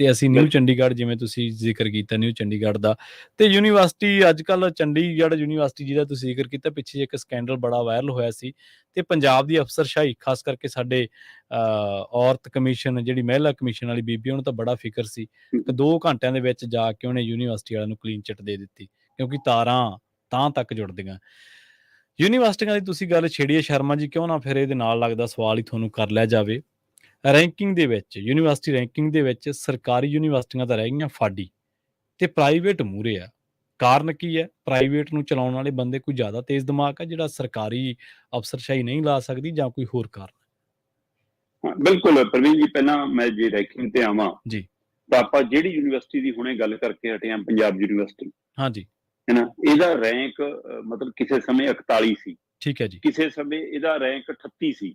ਤੇ ਅਸੀਂ ਨਿਊ ਚੰਡੀਗੜ੍ਹ, ਜਿਵੇਂ ਤੁਸੀਂ ਜ਼ਿਕਰ ਕੀਤਾ ਨਿਊ ਚੰਡੀਗੜ੍ਹ ਦਾ, ਤੇ ਯੂਨੀਵਰਸਿਟੀ ਅੱਜ ਕੱਲ੍ਹ ਚੰਡੀਗੜ੍ਹ ਯੂਨੀਵਰਸਿਟੀ ਜਿਹਦਾ ਤੁਸੀਂ ਜ਼ਿਕਰ ਕੀਤਾ, ਪਿੱਛੇ ਇੱਕ ਸਕੈਂਡਲ ਬੜਾ ਵਾਇਰਲ ਹੋਇਆ ਸੀ, ਤੇ ਪੰਜਾਬ ਦੀ ਅਫਸਰਸ਼ਾਹੀ ਖਾਸ ਕਰਕੇ ਸਾਡੇ ਔਰਤ ਕਮਿਸ਼ਨ, ਜਿਹੜੀ ਮਹਿਲਾ ਕਮਿਸ਼ਨ ਵਾਲੀ ਬੀਬੀ, ਉਹਨੂੰ ਤਾਂ ਬੜਾ ਫਿਕਰ ਸੀ ਕਿ 2 ਘੰਟਿਆਂ ਦੇ ਵਿੱਚ ਜਾ ਕੇ ਉਹਨੇ ਯੂਨੀਵਰਸਿਟੀ ਵਾਲਿਆਂ ਨੂੰ ਕਲੀਨ ਚਿੱਟ ਦੇ ਦਿੱਤੀ, ਕਿਉਂਕਿ ਤਾਰਾਂ ਤਾਂ ਤੱਕ ਜੁੜਦੀਆਂ। ਯੂਨੀਵਰਸਿਟੀਆਂ ਦੀ ਤੁਸੀਂ ਗੱਲ ਛੇੜੀ ਹੈ ਸ਼ਰਮਾ ਜੀ, ਕਿਉਂ ਨਾ ਫਿਰ ਇਹਦੇ ਨਾਲ ਲੱਗਦਾ ਸਵਾਲ ਹੀ ਤੁਹਾਨੂੰ ਕਰ ਲਿਆ ਜਾਵੇ। ਰੈਂਕਿੰਗ ਦੇ ਵਿੱਚ, ਯੂਨੀਵਰਸਿਟੀ ਰੈਂਕਿੰਗ ਦੇ ਵਿੱਚ ਸਰਕਾਰੀ ਯੂਨੀਵਰਸਿਟੀਆਂ ਤਾਂ ਰਹਿ ਗਈਆਂ ਫਾਡੀ, ਤੇ ਪ੍ਰਾਈਵੇਟ ਮੂਹਰੇ ਆ। ਕਾਰਨ ਕੀ ਹੈ? ਪ੍ਰਾਈਵੇਟ ਨੂੰ ਚਲਾਉਣ ਵਾਲੇ ਬੰਦੇ ਕੋਈ ਜ਼ਿਆਦਾ ਤੇਜ਼ ਦਿਮਾਗ ਹੈ ਜਿਹੜਾ ਸਰਕਾਰੀ ਅਫਸਰਸ਼ਾਹੀ ਨਹੀਂ ਲਾ ਸਕਦੀ, ਜਾਂ ਕੋਈ ਹੋਰ ਕਾਰਨ? ਬਿਲਕੁਲ ਪ੍ਰਵੀਨ ਜੀ, ਪਹਿਲਾਂ ਮੈਂ ਜੇ ਰੈਂਕਿੰਗ ਤੇ ਆਵਾਂ ਜੀ, ਤਾਂ ਆਪਾਂ ਜਿਹੜੀ ਯੂਨੀਵਰਸਿਟੀ ਦੀ ਹੁਣੇ ਗੱਲ ਕਰਕੇ ਹਟੇ ਹਾਂ, ਪੰਜਾਬ ਯੂਨੀਵਰਸਿਟੀ, ਹਾਂਜੀ, ਹੈ ਨਾ, ਇਹਦਾ ਰੈਂਕ ਮਤਲਬ ਕਿਸੇ ਸਮੇਂ 41 ਸੀ। ਠੀਕ ਹੈ ਜੀ। ਕਿਸੇ ਸਮੇਂ ਇਹਦਾ ਰੈਂਕ 38 ਸੀ,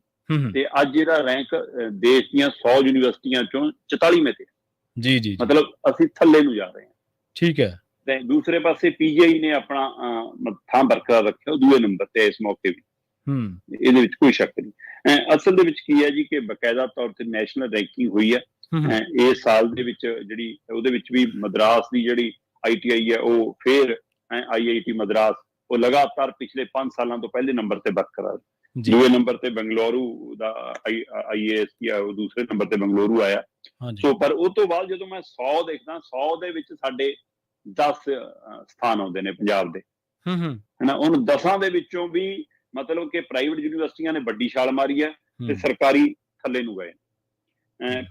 ਤੇ ਅੱਜ ਇਹਦਾ ਰੈਂਕ ਦੇਸ਼ ਦੀਆਂ 100 ਯੂਨੀਵਰਸਿਟੀਆਂ ਚੋਂ 44ਵੇਂ ਤੇ। ਜੀ ਜੀ, ਮਤਲਬ ਅਸੀਂ ਥੱਲੇ ਨੂੰ ਜਾ ਰਹੇ ਹਾਂ। ਠੀਕ ਹੈ। ਤੇ ਦੂਸਰੇ ਪਾਸੇ PGI ਨੇ ਆਪਣਾ ਥਾਂ ਬਰਕਰਾਰ ਰੱਖਿਆ, ਦੂਏ ਨੰਬਰ ਤੇ ਇਸ ਮੌਕੇ ਵੀ। ਇਹਦੇ ਵਿੱਚ ਕੋਈ ਸ਼ੱਕ ਨਹੀਂ। ਅਸਲ ਦੇ ਵਿੱਚ ਕੀ ਹੈ ਜੀ ਕਿ ਬਕਾਇਦਾ ਤੌਰ ਤੇ ਨੈਸ਼ਨਲ ਰੈਂਕਿੰਗ ਹੋਈ ਹੈ ਇਸ ਸਾਲ ਦੇ ਵਿੱਚ, ਜਿਹੜੀ ਉਹਦੇ ਵਿੱਚ ਵੀ ਮਦਰਾਸ ਦੀ ਜਿਹੜੀ ITI ਹੈ, ਉਹ ਫਿਰ IIT ਮਦਰਾਸ, ਉਹ ਲਗਾਤਾਰ ਪਿਛਲੇ 5 ਸਾਲਾਂ ਤੋਂ ਪਹਿਲੇ ਨੰਬਰ ਤੇ ਬਰਕਰਾਰ। ਦੂਏ ਨੰਬਰ ਤੇ ਬੰਗਲੁਰੂ ਦਾ IAS ਕੀ ਆ, ਉਹ ਦੂਸਰੇ ਨੰਬਰ ਤੇ ਬੰਗਲੁਰੂ ਆਇਆ। ਸੋ ਪਰ ਉਹ ਤੋਂ ਬਾਅਦ ਜਦੋਂ ਮੈਂ 100 ਦੇਖਦਾ, 100 ਦੇ ਵਿੱਚ ਸਾਡੇ 10 ਸਥਾਨ ਆਉਂਦੇ ਨੇ ਪੰਜਾਬ ਦੇ, ਹਨਾ। ਉਹਨ 10 ਦੇ ਵਿੱਚੋਂ ਵੀ ਮਤਲਬ ਕਿ ਪ੍ਰਾਈਵੇਟ ਯੂਨੀਵਰਸਿਟੀਆਂ ਨੇ ਵੱਡੀ ਛਾਲ ਮਾਰੀ ਹੈ, ਤੇ ਸਰਕਾਰੀ ਥੱਲੇ ਨੂੰ ਗਏ।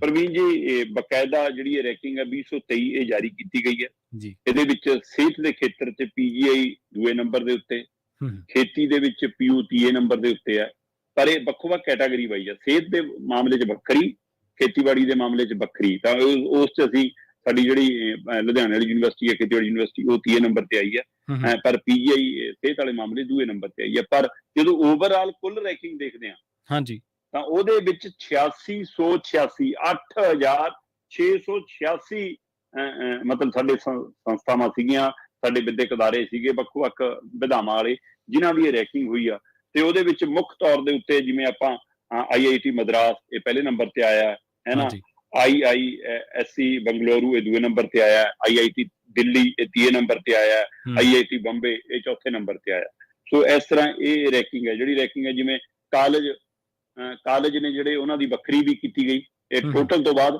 ਪ੍ਰਵੀਨ ਜੀ, ਬਕਾਇਦਾ ਜਿਹੜੀ ਇਹ ਰੈਂਕਿੰਗ ਹੈ 2023 ਇਹ ਜਾਰੀ ਕੀਤੀ ਗਈ ਹੈ ਜੀ। ਇਹਦੇ ਵਿੱਚ ਸਿਹਤ ਦੇ ਖੇਤਰ 'ਚ PGI ਦੂਏ ਨੰਬਰ ਦੇ ਉੱਤੇ, ਖੇਤੀ ਦੇ ਵਿੱਚ PU ਤੀਏ ਨੰਬਰ ਦੇ ਉੱਤੇ ਹੈ। ਪਰ ਇਹ ਵੱਖੋ-ਵੱਖ ਕੈਟਾਗਰੀ ਵਾਈਜ਼ ਹੈ, ਸਿਹਤ ਦੇ ਮਾਮਲੇ 'ਚ ਵੱਖਰੀ, ਖੇਤੀਬਾੜੀ ਦੇ ਮਾਮਲੇ 'ਚ ਵੱਖਰੀ। ਤਾਂ ਉਸ 'ਚ ਅਸੀਂ, ਸਾਡੀ ਜਿਹੜੀ ਲੁਧਿਆਣੇ ਵਾਲੀ ਯੂਨੀਵਰਸਿਟੀ ਹੈ, ਖੇਤੀਬਾੜੀ ਯੂਨੀਵਰਸਿਟੀ, ਉਹ ਤੀਏ ਨੰਬਰ ਤੇ ਆਈ ਹੈ, ਪਰ PGI ਸਿਹਤ ਵਾਲੇ ਮਾਮਲੇ ਦੂਏ ਨੰਬਰ ਤੇ ਆਈ ਹੈ। ਪਰ ਜਦੋਂ ਓਵਰਆਲ ਕੁੱਲ ਰੈਂਕਿੰਗ ਦੇਖਦੇ ਹਾਂ, ਹਾਂਜੀ, ਤਾਂ ਉਹਦੇ ਵਿੱਚ 8686 8686 ਮਤਲਬ ਸਾਡੇ ਸੰਸਥਾਵਾਂ ਸੀਗੀਆਂ, ਸਾਡੇ ਵਿਦਿਅਕ ਅਦਾਰੇ ਸੀਗੇ ਵੱਖ-ਵੱਖ ਵਿਧਾਵਾਂ ਵਾਲੇ, ਜਿਨ੍ਹਾਂ ਦੀ ਇਹ ਰੈਂਕਿੰਗ ਹੋਈ ਆ। ਤੇ ਉਹਦੇ ਵਿੱਚ ਮੁੱਖ ਤੌਰ ਦੇ ਉੱਤੇ ਜਿਵੇਂ ਆਪਾਂ IIT ਮਦਰਾਸ ਇਹ ਪਹਿਲੇ ਨੰਬਰ ਤੇ ਆਇਆ ਹੈ ਨਾ, IISc ਬੰਗਲੁਰੂ ਇਹ ਦੂਏ ਨੰਬਰ ਤੇ ਆਇਆ, IIT ਦਿੱਲੀ ਇਹ ਤੀਏ ਨੰਬਰ ਤੇ ਆਇਆ, IIT ਬੰਬੇ ਇਹ ਚੌਥੇ ਨੰਬਰ ਤੇ ਆਇਆ। ਸੋ ਇਸ ਤਰ੍ਹਾਂ ਇਹ ਰੈਂਕਿੰਗ ਹੈ। ਜਿਹੜੀ ਰੈਂਕਿੰਗ ਹੈ ਜਿਵੇਂ ਕਾਲਜ ਨੇ ਜਿਹੜੇ ਉਹਨਾਂ ਦੀ ਵੱਖਰੀ ਵੀ ਕੀਤੀ ਗਈ ਇਹ ਟੋਟਲ ਤੋਂ ਬਾਅਦ।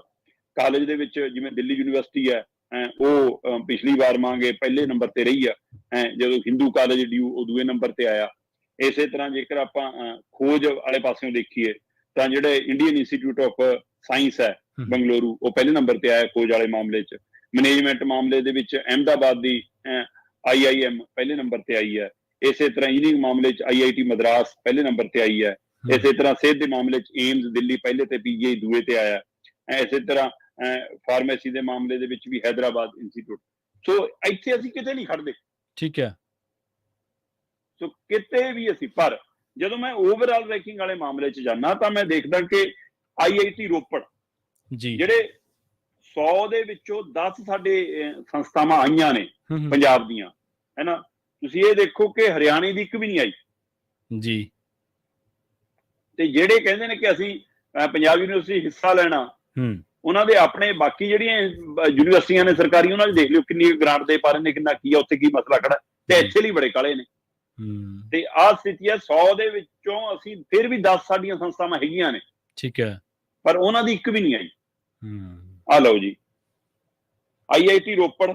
ਕਾਲਜ ਦੇ ਵਿੱਚ ਜਿਵੇਂ ਦਿੱਲੀ ਯੂਨੀਵਰਸਿਟੀ ਹੈ ਉਹ ਪਿਛਲੀ ਵਾਰ ਮੰਗੇ ਪਹਿਲੇ ਨੰਬਰ ਤੇ ਰਹੀ ਆ, ਜਦੋਂ ਹਿੰਦੂ ਕਾਲਜ DU ਉਹ ਦੂਏ ਨੰਬਰ ਤੇ ਆਇਆ। ਇਸੇ ਤਰ੍ਹਾਂ ਜੇਕਰ ਆਪਾਂ ਖੋਜ ਵਾਲੇ ਪਾਸਿਓਂ ਦੇਖੀਏ ਤਾਂ ਜਿਹੜੇ ਇੰਡੀਅਨ ਇੰਸਟੀਚਿਊਟ ਆਫ ਸਾਇੰਸ ਹੈ ਬੰਗਲੁਰੂ ਉਹ ਪਹਿਲੇ ਨੰਬਰ ਤੇ ਆਇਆ ਖੋਜ ਵਾਲੇ ਮਾਮਲੇ 'ਚ। ਮੈਨੇਜਮੈਂਟ ਮਾਮਲੇ ਦੇ ਵਿੱਚ ਅਹਿਮਦਾਬਾਦ ਦੀ IIM ਪਹਿਲੇ ਨੰਬਰ ਤੇ ਆਈ ਹੈ। ਇਸੇ ਤਰ੍ਹਾਂ ਇੰਜੀਨੀਅਰਿੰਗ ਮਾਮਲੇ 'ਚ IIT ਮਦਰਾਸ ਪਹਿਲੇ ਨੰਬਰ ਤੇ ਆਈ ਹੈ। ਇਸੇ ਤਰ੍ਹਾਂ ਸਿਹਤ ਦੇ ਮਾਮਲੇ 'ਚ ਏਮਜ਼ ਦਿੱਲੀ ਪਹਿਲੇ ਤੇ PGI ਦੂਏ ਤੇ ਆਇਆ। ਇਸੇ ਤਰ੍ਹਾਂ ਫਾਰਮੇਸੀ ਦੇ ਮਾਮਲੇ ਦੇ ਵਿੱਚ ਵੀ ਹੈਦਰਾਬਾਦ ਇੰਸਟੀਚਿਊਟ। ਸੋ ਇੱਥੇ ਅਸੀਂ ਕਿਤੇ ਨਹੀਂ ਖੜਦੇ, ਠੀਕ ਹੈ। ਸੋ ਕਿਤੇ ਵੀ ਅਸੀਂ, ਪਰ ਜਦੋਂ ਮੈਂ ਓਵਰਆਲ ਰੈਂਕਿੰਗ ਵਾਲੇ ਮਾਮਲੇ 'ਚ ਜਾਣਾ ਤਾਂ ਮੈਂ ਦੇਖਦਾ ਕਿ IIT ਰੋਪੜ ਜੀ ਜਿਹੜੇ 100 ਦੇ ਵਿੱਚੋਂ 10 ਸਾਡੇ ਸੰਸਥਾਵਾਂ ਆਈਆਂ ਨੇ ਪੰਜਾਬ ਦੀਆਂ, ਹੈ ਨਾ। ਤੁਸੀਂ ਇਹ ਦੇਖੋ ਕਿ ਹਰਿਆਣੇ ਦੀ ਇੱਕ ਵੀ ਨਹੀਂ ਆਈ ਜੀ। ਤੇ ਜਿਹੜੇ ਕਹਿੰਦੇ ਨੇ ਕਿ ਅਸੀਂ ਪੰਜਾਬ ਯੂਨੀਵਰਸਿਟੀ ਹਿੱਸਾ ਲੈਣਾ, ਉਹਨਾਂ ਦੇ ਆਪਣੇ ਬਾਕੀ ਜਿਹੜੀਆਂ ਯੂਨੀਵਰਸਿਟੀਆਂ ਨੇ ਸਰਕਾਰੀ ਉਹਨਾਂ 'ਚ ਦੇਖ ਲਿਓ ਕਿੰਨੀ ਗ੍ਰਾਂਟ ਦੇ ਪਾ ਰਹੇ ਨੇ, ਕਿੰਨਾ ਕੀ ਆ, ਉੱਥੇ ਕੀ ਮਸਲਾ ਖੜਾ, ਤੇ ਇੱਥੇ ਲਈ ਬੜੇ ਕਾਲੇ ਨੇ। ਤੇ ਆਹ ਸਥਿਤੀ ਹੈ। 100 ਦੇ ਵਿੱਚੋਂ ਅਸੀਂ ਫਿਰ ਵੀ 10 ਸਾਡੀਆਂ ਸੰਸਥਾਵਾਂ ਹੈਗੀਆਂ ਨੇ, ਠੀਕ ਹੈ, ਪਰ ਉਹਨਾਂ ਦੀ ਇੱਕ ਵੀ ਨਹੀਂ ਆਈ। ਆ ਲਓ ਜੀ IIT ਰੋਪੜ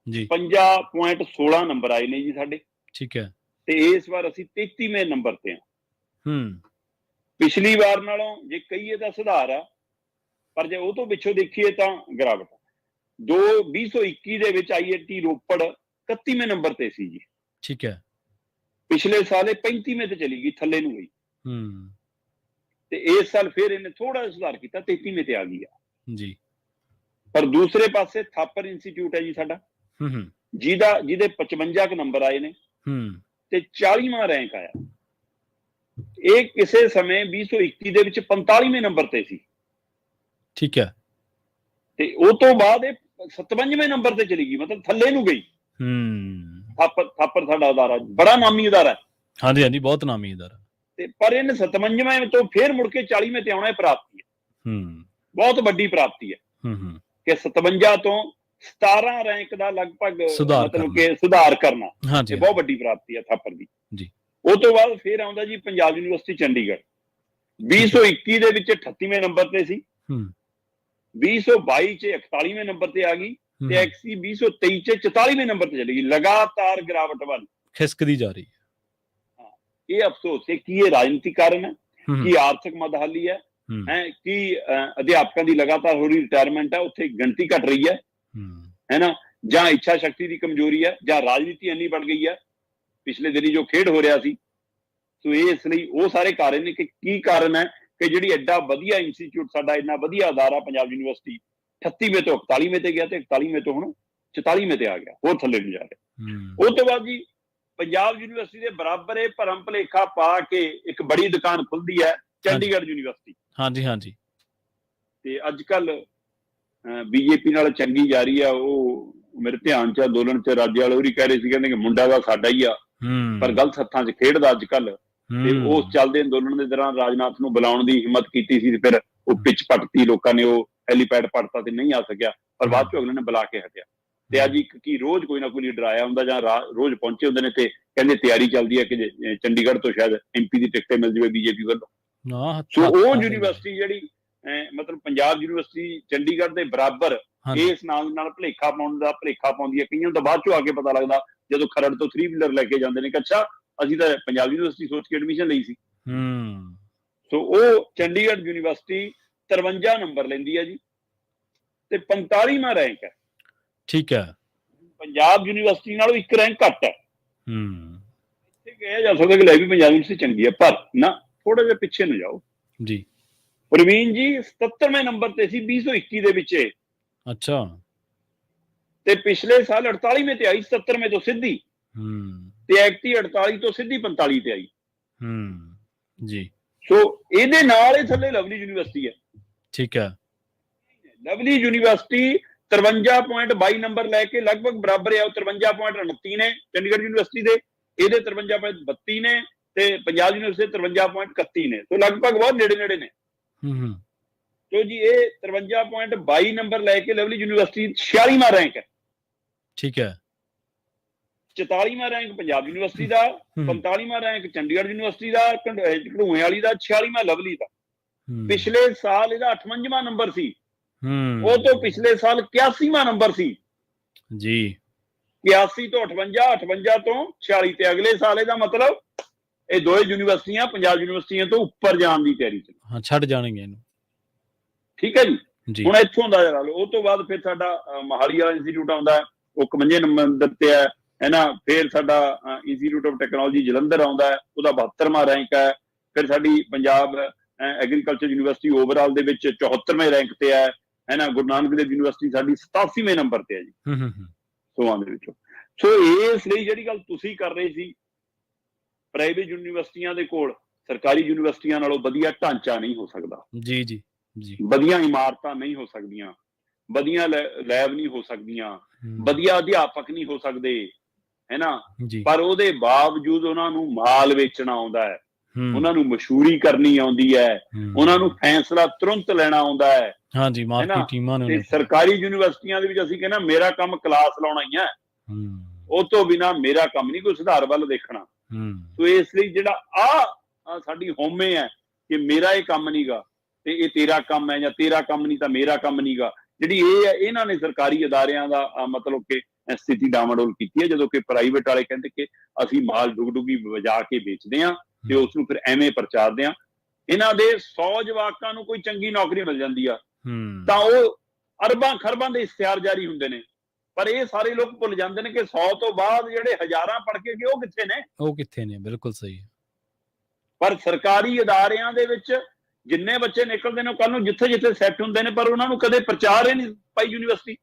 ਜੀ 50.16 ਨੰਬਰ ਆਏ ਨੇ ਜੀ ਸਾਡੇ, ਠੀਕ ਹੈ। ਤੇ ਇਸ ਵਾਰ ਅਸੀਂ 33ਵੇਂ ਨੰਬਰ ਤੇ ਹਾਂ। ਪਿਛਲੀ ਵਾਰ ਨਾਲੋਂ ਜੇ ਕਹੀਏ ਤਾਂ ਸੁਧਾਰ ਆ, ਪਰ ਜੇ ਉਹ ਤੋਂ ਪਿੱਛੋਂ ਦੇਖੀਏ ਤਾਂ ਗਿਰਾਵਟ। 2021 ਦੇ ਵਿੱਚ IIT ਰੋਪੜ 31ਵੇਂ ਨੰਬਰ ਤੇ ਸੀ ਜੀ, ਠੀਕ ਹੈ। ਪਿਛਲੇ ਸਾਲ ਇਹ 35ਵੇਂ ਤੇ ਚਲੀ ਗਈ, ਥੱਲੇ ਨੂੰ ਗਈ। ਤੇ ਇਸ ਸਾਲ ਫਿਰ ਇਹਨੇ ਥੋੜਾ ਜਿਹਾ ਸੁਧਾਰ ਕੀਤਾ, 33ਵੇਂ ਤੇ ਆ ਗਈ ਆ ਜੀ। ਪਰ ਦੂਸਰੇ ਪਾਸੇ ਥਾਪਰ ਇੰਸਟੀਚਿਊਟ ਹੈ ਜੀ ਸਾਡਾ, ਜਿਹਦੇ 55 ਨੰਬਰ ਆਏ ਨੇ ਤੇ 40ਵਾਂ ਰੈਂਕ ਆਇਆ। ਇਹ ਕਿਸੇ ਸਮੇਂ 2021 ਦੇ ਵਿੱਚ 45ਵੇਂ ਨੰਬਰ ਤੇ ਸੀ, ਠੀਕ ਹੈ। ਤੇ ਉਹ ਤੋਂ ਬਾਅਦ ਇਹ 57ਵੇਂ ਨੰਬਰ ਤੇ ਚਲੀ ਗਈ, ਮਤਲਬ ਥੱਲੇ ਨੂੰ ਗਈ। ਥਾਪਰ ਸਾਡਾ ਅਦਾਰਾ ਬੜਾ ਨਾਮੀ ਅਦਾਰਾ, ਹਾਂਜੀ ਹਾਂਜੀ, ਬਹੁਤ ਨਾਮੀ ਅਦਾਰਾ। ਤੇ ਪਰ ਇਹਨੇ 57ਵੇਂ ਤੋਂ ਫਿਰ ਮੁੜ ਕੇ 40ਵੇਂ ਤੇ ਆਉਣਾ, ਇਹ ਪ੍ਰਾਪਤੀ ਹੈ, ਬਹੁਤ ਵੱਡੀ ਪ੍ਰਾਪਤੀ ਹੈ ਕਿ 57 ਤੋਂ 17 ਰੈਂਕ ਦਾ ਲਗਭਗ ਮਤਲਬ ਕਿ ਸੁਧਾਰ ਕਰਨਾ, ਇਹ ਬਹੁਤ ਵੱਡੀ ਪ੍ਰਾਪਤੀ ਹੈ ਥਾਪਰ ਦੀ ਜੀ। ਉਹ ਤੋਂ ਬਾਅਦ ਫਿਰ ਆਉਂਦਾ ਜੀ ਪੰਜਾਬ ਯੂਨੀਵਰਸਿਟੀ ਚੰਡੀਗੜ੍ਹ, 2021 ਦੇ ਵਿੱਚ 38ਵੇਂ ਨੰਬਰ ਤੇ ਸੀ, 2022 ਚ 41ਵੇਂ ਨੰਬਰ ਤੇ ਆ ਗਈ, ਤੇ ਐਕਸੀ 2023 ਚ 44ਵੇਂ ਨੰਬਰ ਤੇ ਚਲੀ ਗਈ। ਲਗਾਤਾਰ ਗਿਰਾਵਟ ਵੱਲ ਖਿਸਕਦੀ ਜਾ ਰਹੀ ਹੈ। ਇਹ ਅਫਸੋਸ ਹੈ ਕਿ ਇਹ ਰਾਜਨੀਤਿਕ ਕਾਰਨ ਹੈ, ਕਿ ਆਰਥਿਕ ਮਦਹਾਲੀ ਹੈ, ਕਿ ਅਧਿਆਪਕਾਂ ਦੀ ਲਗਾਤਾਰ ਹੋ ਰਹੀ ਰਿਟਾਇਰਮੈਂਟ ਹੈ, ਉੱਥੇ ਗਿਣਤੀ ਘਟ ਰਹੀ ਹੈ ਨਾ, ਜਾਂ ਇੱਛਾ ਸ਼ਕਤੀ ਦੀ ਕਮਜ਼ੋਰੀ ਹੈ, ਜਾਂ ਰਾਜਨੀਤੀ ਇੰਨੀ ਵੱਧ ਗਈ ਹੈ। ਪਿਛਲੇ ਦਿਨੀ ਜੋ ਖੇਡ ਹੋ ਰਿਹਾ ਸੀ, ਸੋ ਇਸ ਲਈ ਉਹ ਸਾਰੇ ਕਾਰਨ ਨੇ ਕਿ ਕੀ ਕਾਰਨ ਹੈ ਕਿ ਜਿਹੜੀ ਐਡਾ ਵਧੀਆ ਇੰਸਟੀਚਿਊਟ ਸਾਡਾ, ਇੰਨਾ ਵਧੀਆ ਅਦਾਰਾ ਪੰਜਾਬ ਯੂਨੀਵਰਸਿਟੀ 38ਵੇਂ ਤੋਂ 41ਵੇਂ ਤੇ ਗਿਆ, ਤੇ 41ਵੇਂ ਤੋਂ ਹੁਣ 44ਵੇਂ ਤੇ ਆ ਗਿਆ, ਹੋਰ ਥੱਲੇ ਨੂੰ ਜਾ ਰਿਹਾ। ਉਹ ਤੋਂ ਬਾਅਦ ਜੀ ਪੰਜਾਬ ਯੂਨੀਵਰਸਿਟੀ ਦੇ ਬਰਾਬਰ ਇਹ ਭਰਮ ਭੁਲੇਖਾ ਪਾ ਕੇ ਇੱਕ ਬੜੀ ਦੁਕਾਨ ਖੁੱਲਦੀ ਹੈ ਚੰਡੀਗੜ੍ਹ ਯੂਨੀਵਰਸਿਟੀ, ਹਾਂਜੀ ਹਾਂਜੀ। ਤੇ ਅੱਜ ਕੱਲ BJP ਨਾਲ ਚੰਗੀ ਜਾ ਰਹੀ ਆ। ਉਹ ਮੇਰੇ ਧਿਆਨ ਚ ਅੰਦੋਲਨ ਚ ਰਾਜੇ ਵਾਲੇ ਉਹੀ ਕਹਿ ਰਹੇ ਸੀ, ਕਹਿੰਦੇ ਕਿ ਮੁੰਡਾ ਦਾ ਸਾਡਾ ਹੀ ਆ, ਪਰ ਗਲਤ ਹੱਥਾਂ 'ਚ ਖੇਡਦਾ ਅੱਜ ਕੱਲ। ਤੇ ਉਸ ਚੱਲਦੇ ਅੰਦੋਲਨ ਦੇ ਦੌਰਾਨ ਰਾਜਨਾਥ ਨੂੰ ਬੁਲਾਉਣ ਦੀ ਹਿੰਮਤ ਕੀਤੀ ਸੀ, ਫਿਰ ਉਹ ਪਿੱਛ ਪੱਟਤੀ ਲੋਕਾਂ ਨੇ, ਉਹ ਹੈਲੀਪੈਡ ਪੱਟਤਾ ਤੇ ਨਹੀਂ ਆ ਸਕਿਆ, ਪਰ ਬਾਅਦ ਚ ਅਗਲੇ ਨੇ ਬੁਲਾ ਕੇ ਹਟਿਆ। ਤੇ ਅੱਜ ਇੱਕ ਕੀ ਰੋਜ਼ ਕੋਈ ਨਾ ਕੋਈ ਲੀਡਰ ਆਇਆ ਹੁੰਦਾ ਜਾਂ ਰੋਜ਼ ਪਹੁੰਚੇ ਹੁੰਦੇ ਨੇ, ਤੇ ਕਹਿੰਦੇ ਤਿਆਰੀ ਚੱਲਦੀ ਹੈ ਕਿ ਚੰਡੀਗੜ੍ਹ ਤੋਂ ਸ਼ਾਇਦ MP ਦੀ ਟਿਕਟ ਮਿਲ ਜਾਵੇ BJP ਵੱਲੋਂ। ਸੋ ਉਹ ਯੂਨੀਵਰਸਿਟੀ ਜਿਹੜੀ ਮਤਲਬ ਪੰਜਾਬ ਯੂਨੀਵਰਸਿਟੀ ਚੰਡੀਗੜ੍ਹ ਦੇ ਬਰਾਬਰ ਇਸ ਨਾਲ ਭੁਲੇਖਾ ਪਾਉਂਦੀ ਹੈ। ਕਈਆਂ ਨੂੰ ਤਾਂ ਬਾਅਦ ਚੋਂ ਆ ਕੇ ਪਤਾ ਲੱਗਦਾ, ਜਦੋਂ ਖਰੜ ਤੋਂ 3 ਵੀਲਰ ਲੈ ਕੇ ਜਾਂਦੇ ਨੇ ਕਿ ਅੱਛਾ ਅਸੀਂ ਤਾਂ ਪੰਜਾਬ ਯੂਨੀਵਰਸਿਟੀ ਸੋਚ ਕੇ ਐਡਮਿਸ਼ਨ ਲਈ ਸੀ। ਸੋ ਉਹ ਚੰਡੀਗੜ੍ਹ ਯੂਨੀਵਰਸਿਟੀ 53 ਨੰਬਰ ਲੈਂਦੀ ਹੈ ਜੀ, ਤੇ 45ਵਾਂ ਰੈਂਕ ਹੈ, ਠੀਕ ਹੈ। ਪੰਜਾਬ ਯੂਨੀਵਰਸਿਟੀ ਨਾਲੋਂ ਇੱਕ ਰੈਂਕ ਘੱਟ ਹੈ। ਇੱਥੇ ਕਿਹਾ ਜਾ ਸਕਦਾ ਕਿ ਲੈ ਵੀ ਪੰਜਾਬ ਯੂਨੀਵਰਸਿਟੀ ਚੰਗੀ ਹੈ, ਪਰ ਨਾ ਥੋੜਾ ਜਿਹਾ ਪਿੱਛੇ ਨੂੰ ਜਾਓ ਜੀ। ਪ੍ਰਵੀਨ ਜੀ 77ਵੇਂ ਨੰਬਰ ਤੇ ਸੀ 2021 ਦੇ ਵਿੱਚ, ਅੱਛਾ, ਤੇ ਪਿਛਲੇ ਸਾਲ 48ਵੇਂ ਤੇ ਆਈ, 77ਵੇਂ ਤੋਂ ਸਿੱਧੀ, ਤੇ ਐਕਟੀ 48 ਤੋਂ ਸਿੱਧੀ 45 ਤੇ ਆਈ ਜੀ। ਸੋ ਇਹਦੇ ਨਾਲ ਇਹ ਥੱਲੇ ਲਵਲੀ ਯੂਨੀਵਰਸਿਟੀ ਹੈ, ਠੀਕ ਹੈ। ਲਵਲੀ ਯੂਨੀਵਰਸਿਟੀ 53.22 ਨੰਬਰ ਲੈ ਕੇ ਲਗਭਗ ਬਰਾਬਰ ਹੈ, 53.29 ਨੇ ਚੰਡੀਗੜ੍ਹ ਯੂਨੀਵਰਸਿਟੀ ਦੇ, ਇਹਦੇ 53.32 ਨੇ, ਤੇ ਪੰਜਾਬ ਯੂਨੀਵਰਸਿਟੀ 53.31 ਨੇ, ਸੋ ਲਗਭਗ ਬਹੁਤ ਨੇੜੇ ਨੇੜੇ ਨੇ। ਤੋ ਜੀ ਇਹ 53.22 ਨੰਬਰ ਲੈ ਕੇ ਲਵਲੀ ਯੂਨੀਵਰਸਿਟੀ 46ਵਾਂ ਰੈਂਕ ਹੈ। ਠੀਕ ਹੈ। 44ਵਾਂ ਰੈਂਕ ਪੰਜਾਬ ਯੂਨੀਵਰਸਿਟੀ ਦਾ, 45ਵਾਂ ਰੈਂਕ ਚੰਡੀਗੜ੍ਹ ਯੂਨੀਵਰਸਿਟੀ ਦਾ, ਘੜੂਏ ਵਾਲੀ ਦਾ, 46ਵਾਂ ਲਵਲੀ ਦਾ। ਪਿਛਲੇ ਸਾਲ ਇਹਦਾ 58ਵਾਂ ਨੰਬਰ ਸੀ, ਉਹ ਤੋਂ ਪਿਛਲੇ ਸਾਲ 81ਵਾਂ ਨੰਬਰ ਸੀ ਜੀ। 81 ਤੋਂ 58, 58 ਤੋਂ 46 ਤੇ ਅਗਲੇ ਸਾਲ ਇਹਦਾ ਮਤਲਬ ਇਹ ਦੋਏ ਯੂਨੀਵਰਸਿਟੀਆਂ ਪੰਜਾਬ ਯੂਨੀਵਰਸਿਟੀਆਂ ਤੋਂ ਉੱਪਰ ਜਾਣ ਦੀ ਤਿਆਰੀ ਚ, ਹਾਂ ਛੱਡ ਜਾਣਗੇ ਇਹਨੂੰ। ਠੀਕ ਹੈ ਜੀ। ਹੁਣ ਇੱਥੋਂ ਦਾ ਲਾ ਲਓ, ਉਹ ਤੋਂ ਬਾਅਦ ਫਿਰ ਸਾਡਾ ਮੋਹਾਲੀ ਵਾਲਾ ਇੰਸਟੀਚਿਊਟ ਆਉਂਦਾ, ਉਹ 51 ਨੰਬਰ ਤੇ ਹੈ ਨਾ। ਫਿਰ ਸਾਡਾ ਇੰਸਟੀਚਿਊਟ ਆਫ ਟੈਕਨੋਲੋਜੀ ਜਲੰਧਰ ਆਉਂਦਾ, ਉਹਦਾ 72ਵਾਂ ਰੈਂਕ ਹੈ। ਫਿਰ ਸਾਡੀ ਪੰਜਾਬ ਐਗਰੀਕਲਚਰ ਯੂਨੀਵਰਸਿਟੀ ਓਵਰਆਲ ਦੇ ਵਿੱਚ 74ਵੇਂ ਰੈਂਕ ਤੇ ਹੈ ਨਾ। ਗੁਰੂ ਨਾਨਕ ਦੇਵ ਯੂਨੀਵਰਸਿਟੀ ਸਾਡੀ 87ਵੇਂ ਨੰਬਰ ਤੇ ਹੈ ਜੀ 100 ਦੇ ਵਿੱਚੋਂ। ਸੋ ਇਸ ਲਈ ਜਿਹੜੀ ਗੱਲ ਤੁਸੀਂ ਕਰ ਰਹੇ ਸੀ, ਪ੍ਰਾਈਵੇਟ ਯੂਨੀਵਰਸਿਟੀਆਂ ਦੇ ਕੋਲ ਸਰਕਾਰੀ ਯੂਨੀਵਰਸਿਟੀਆਂ ਨਾਲੋਂ ਵਧੀਆ ਢਾਂਚਾ ਨਹੀਂ ਹੋ ਸਕਦਾ ਜੀ ਜੀ ਜੀ, ਵਧੀਆ ਇਮਾਰਤਾਂ ਨਹੀਂ ਹੋ ਸਕਦੀਆਂ, ਵਧੀਆ ਲੈਬ ਨਹੀਂ ਹੋ ਸਕਦੀਆਂ, ਵਧੀਆ ਅਧਿਆਪਕ ਨਹੀਂ ਹੋ ਸਕਦੇ, ਹੈ ਨਾ। ਪਰ ਉਹਦੇ ਬਾਵਜੂਦ ਉਹਨਾਂ ਨੂੰ ਮਾਲ ਵੇਚਣਾ ਆਉਂਦਾ ਹੈ, ਉਹਨਾਂ ਨੂੰ ਮਸ਼ਹੂਰੀ ਕਰਨੀ ਆਉਂਦੀ ਹੈ, ਉਹਨਾਂ ਨੂੰ ਫੈਸਲਾ ਤੁਰੰਤ ਲੈਣਾ ਆਉਂਦਾ ਹੈ। ਹਾਂਜੀ, ਮਾਰਕੀਟ ਟੀਮਾਂ ਨੇ। ਤੇ ਸਰਕਾਰੀ ਯੂਨੀਵਰਸਿਟੀਆਂ ਦੇ ਵਿੱਚ ਅਸੀਂ ਕਹਿੰਦੇ ਮੇਰਾ ਕੰਮ ਕਲਾਸ ਲਾਉਣਾ ਹੀ ਹੈ, ਉਹ ਤੋਂ ਬਿਨਾਂ ਮੇਰਾ ਕੰਮ ਨਹੀਂ ਕੋਈ ਸੁਧਾਰ ਵੱਲ ਦੇਖਣਾ। ਸੋ ਇਸ ਲਈ ਜਿਹੜਾ ਆ ਸਾਡੀ ਹੋਮੇ ਹੈ ਕਿ ਮੇਰਾ ਇਹ ਕੰਮ ਨਹੀਂਗਾ ਤੇ ਇਹ ਤੇਰਾ ਕੰਮ ਹੈ, ਜਾਂ ਤੇਰਾ ਕੰਮ ਨਹੀਂ ਤਾਂ ਮੇਰਾ ਕੰਮ ਨਹੀਂਗਾ, ਜਿਹੜੀ ਇਹ ਹੈ, ਇਹਨਾਂ ਨੇ ਸਰਕਾਰੀ ਅਦਾਰਿਆਂ ਦਾ ਮਤਲਬ ਕਿ ਸਥਿਤੀ ਡਾਵਾਡੋਲ ਕੀਤੀ ਹੈ। ਜਦੋਂ ਕਿ ਪ੍ਰਾਈਵੇਟ ਵਾਲੇ ਕਹਿੰਦੇ ਕਿ ਅਸੀਂ ਮਾਲ ਡੁਗਡੁਗੀ ਵਜਾ ਕੇ ਵੇਚਦੇ ਹਾਂ ਤੇ ਉਸ ਨੂੰ ਫਿਰ ਐਵੇਂ ਪ੍ਰਚਾਰਦੇ ਹਾਂ। ਇਹਨਾਂ ਦੇ 100 ਜਵਾਕਾਂ ਨੂੰ ਕੋਈ ਚੰਗੀ ਨੌਕਰੀ ਮਿਲ ਜਾਂਦੀ ਆ ਤਾਂ ਉਹ ਅਰਬਾਂ ਖਰਬਾਂ ਦੇ ਇਸ਼ਤਿਹਾਰ ਜਾਰੀ ਹੁੰਦੇ ਨੇ, ਪਰ ਇਹ ਸਾਰੇ ਲੋਕ ਭੁੱਲ ਜਾਂਦੇ ਨੇ ਕਿ 100 ਤੋਂ ਬਾਅਦ ਜਿਹੜੇ ਹਜ਼ਾਰਾਂ ਪੜ੍ਹ ਕੇ ਗਏ ਉਹ ਕਿੱਥੇ ਨੇ, ਉਹ ਕਿੱਥੇ ਨੇ। ਬਿਲਕੁਲ ਸਹੀ। ਪਰ ਸਰਕਾਰੀ ਅਦਾਰਿਆਂ ਦੇ ਵਿੱਚ ਜਿੰਨੇ ਬੱਚੇ ਨਿਕਲਦੇ ਨੇ, ਕੱਲ ਨੂੰ ਜਿੱਥੇ ਜਿੱਥੇ ਸੈੱਟ ਹੁੰਦੇ ਨੇ, ਪਰ ਉਹਨਾਂ ਨੂੰ ਕਦੇ ਪ੍ਰਚਾਰ ਹੀ ਨਹੀਂ ਪਾਈ ਯੂਨੀਵਰਸਿਟੀ।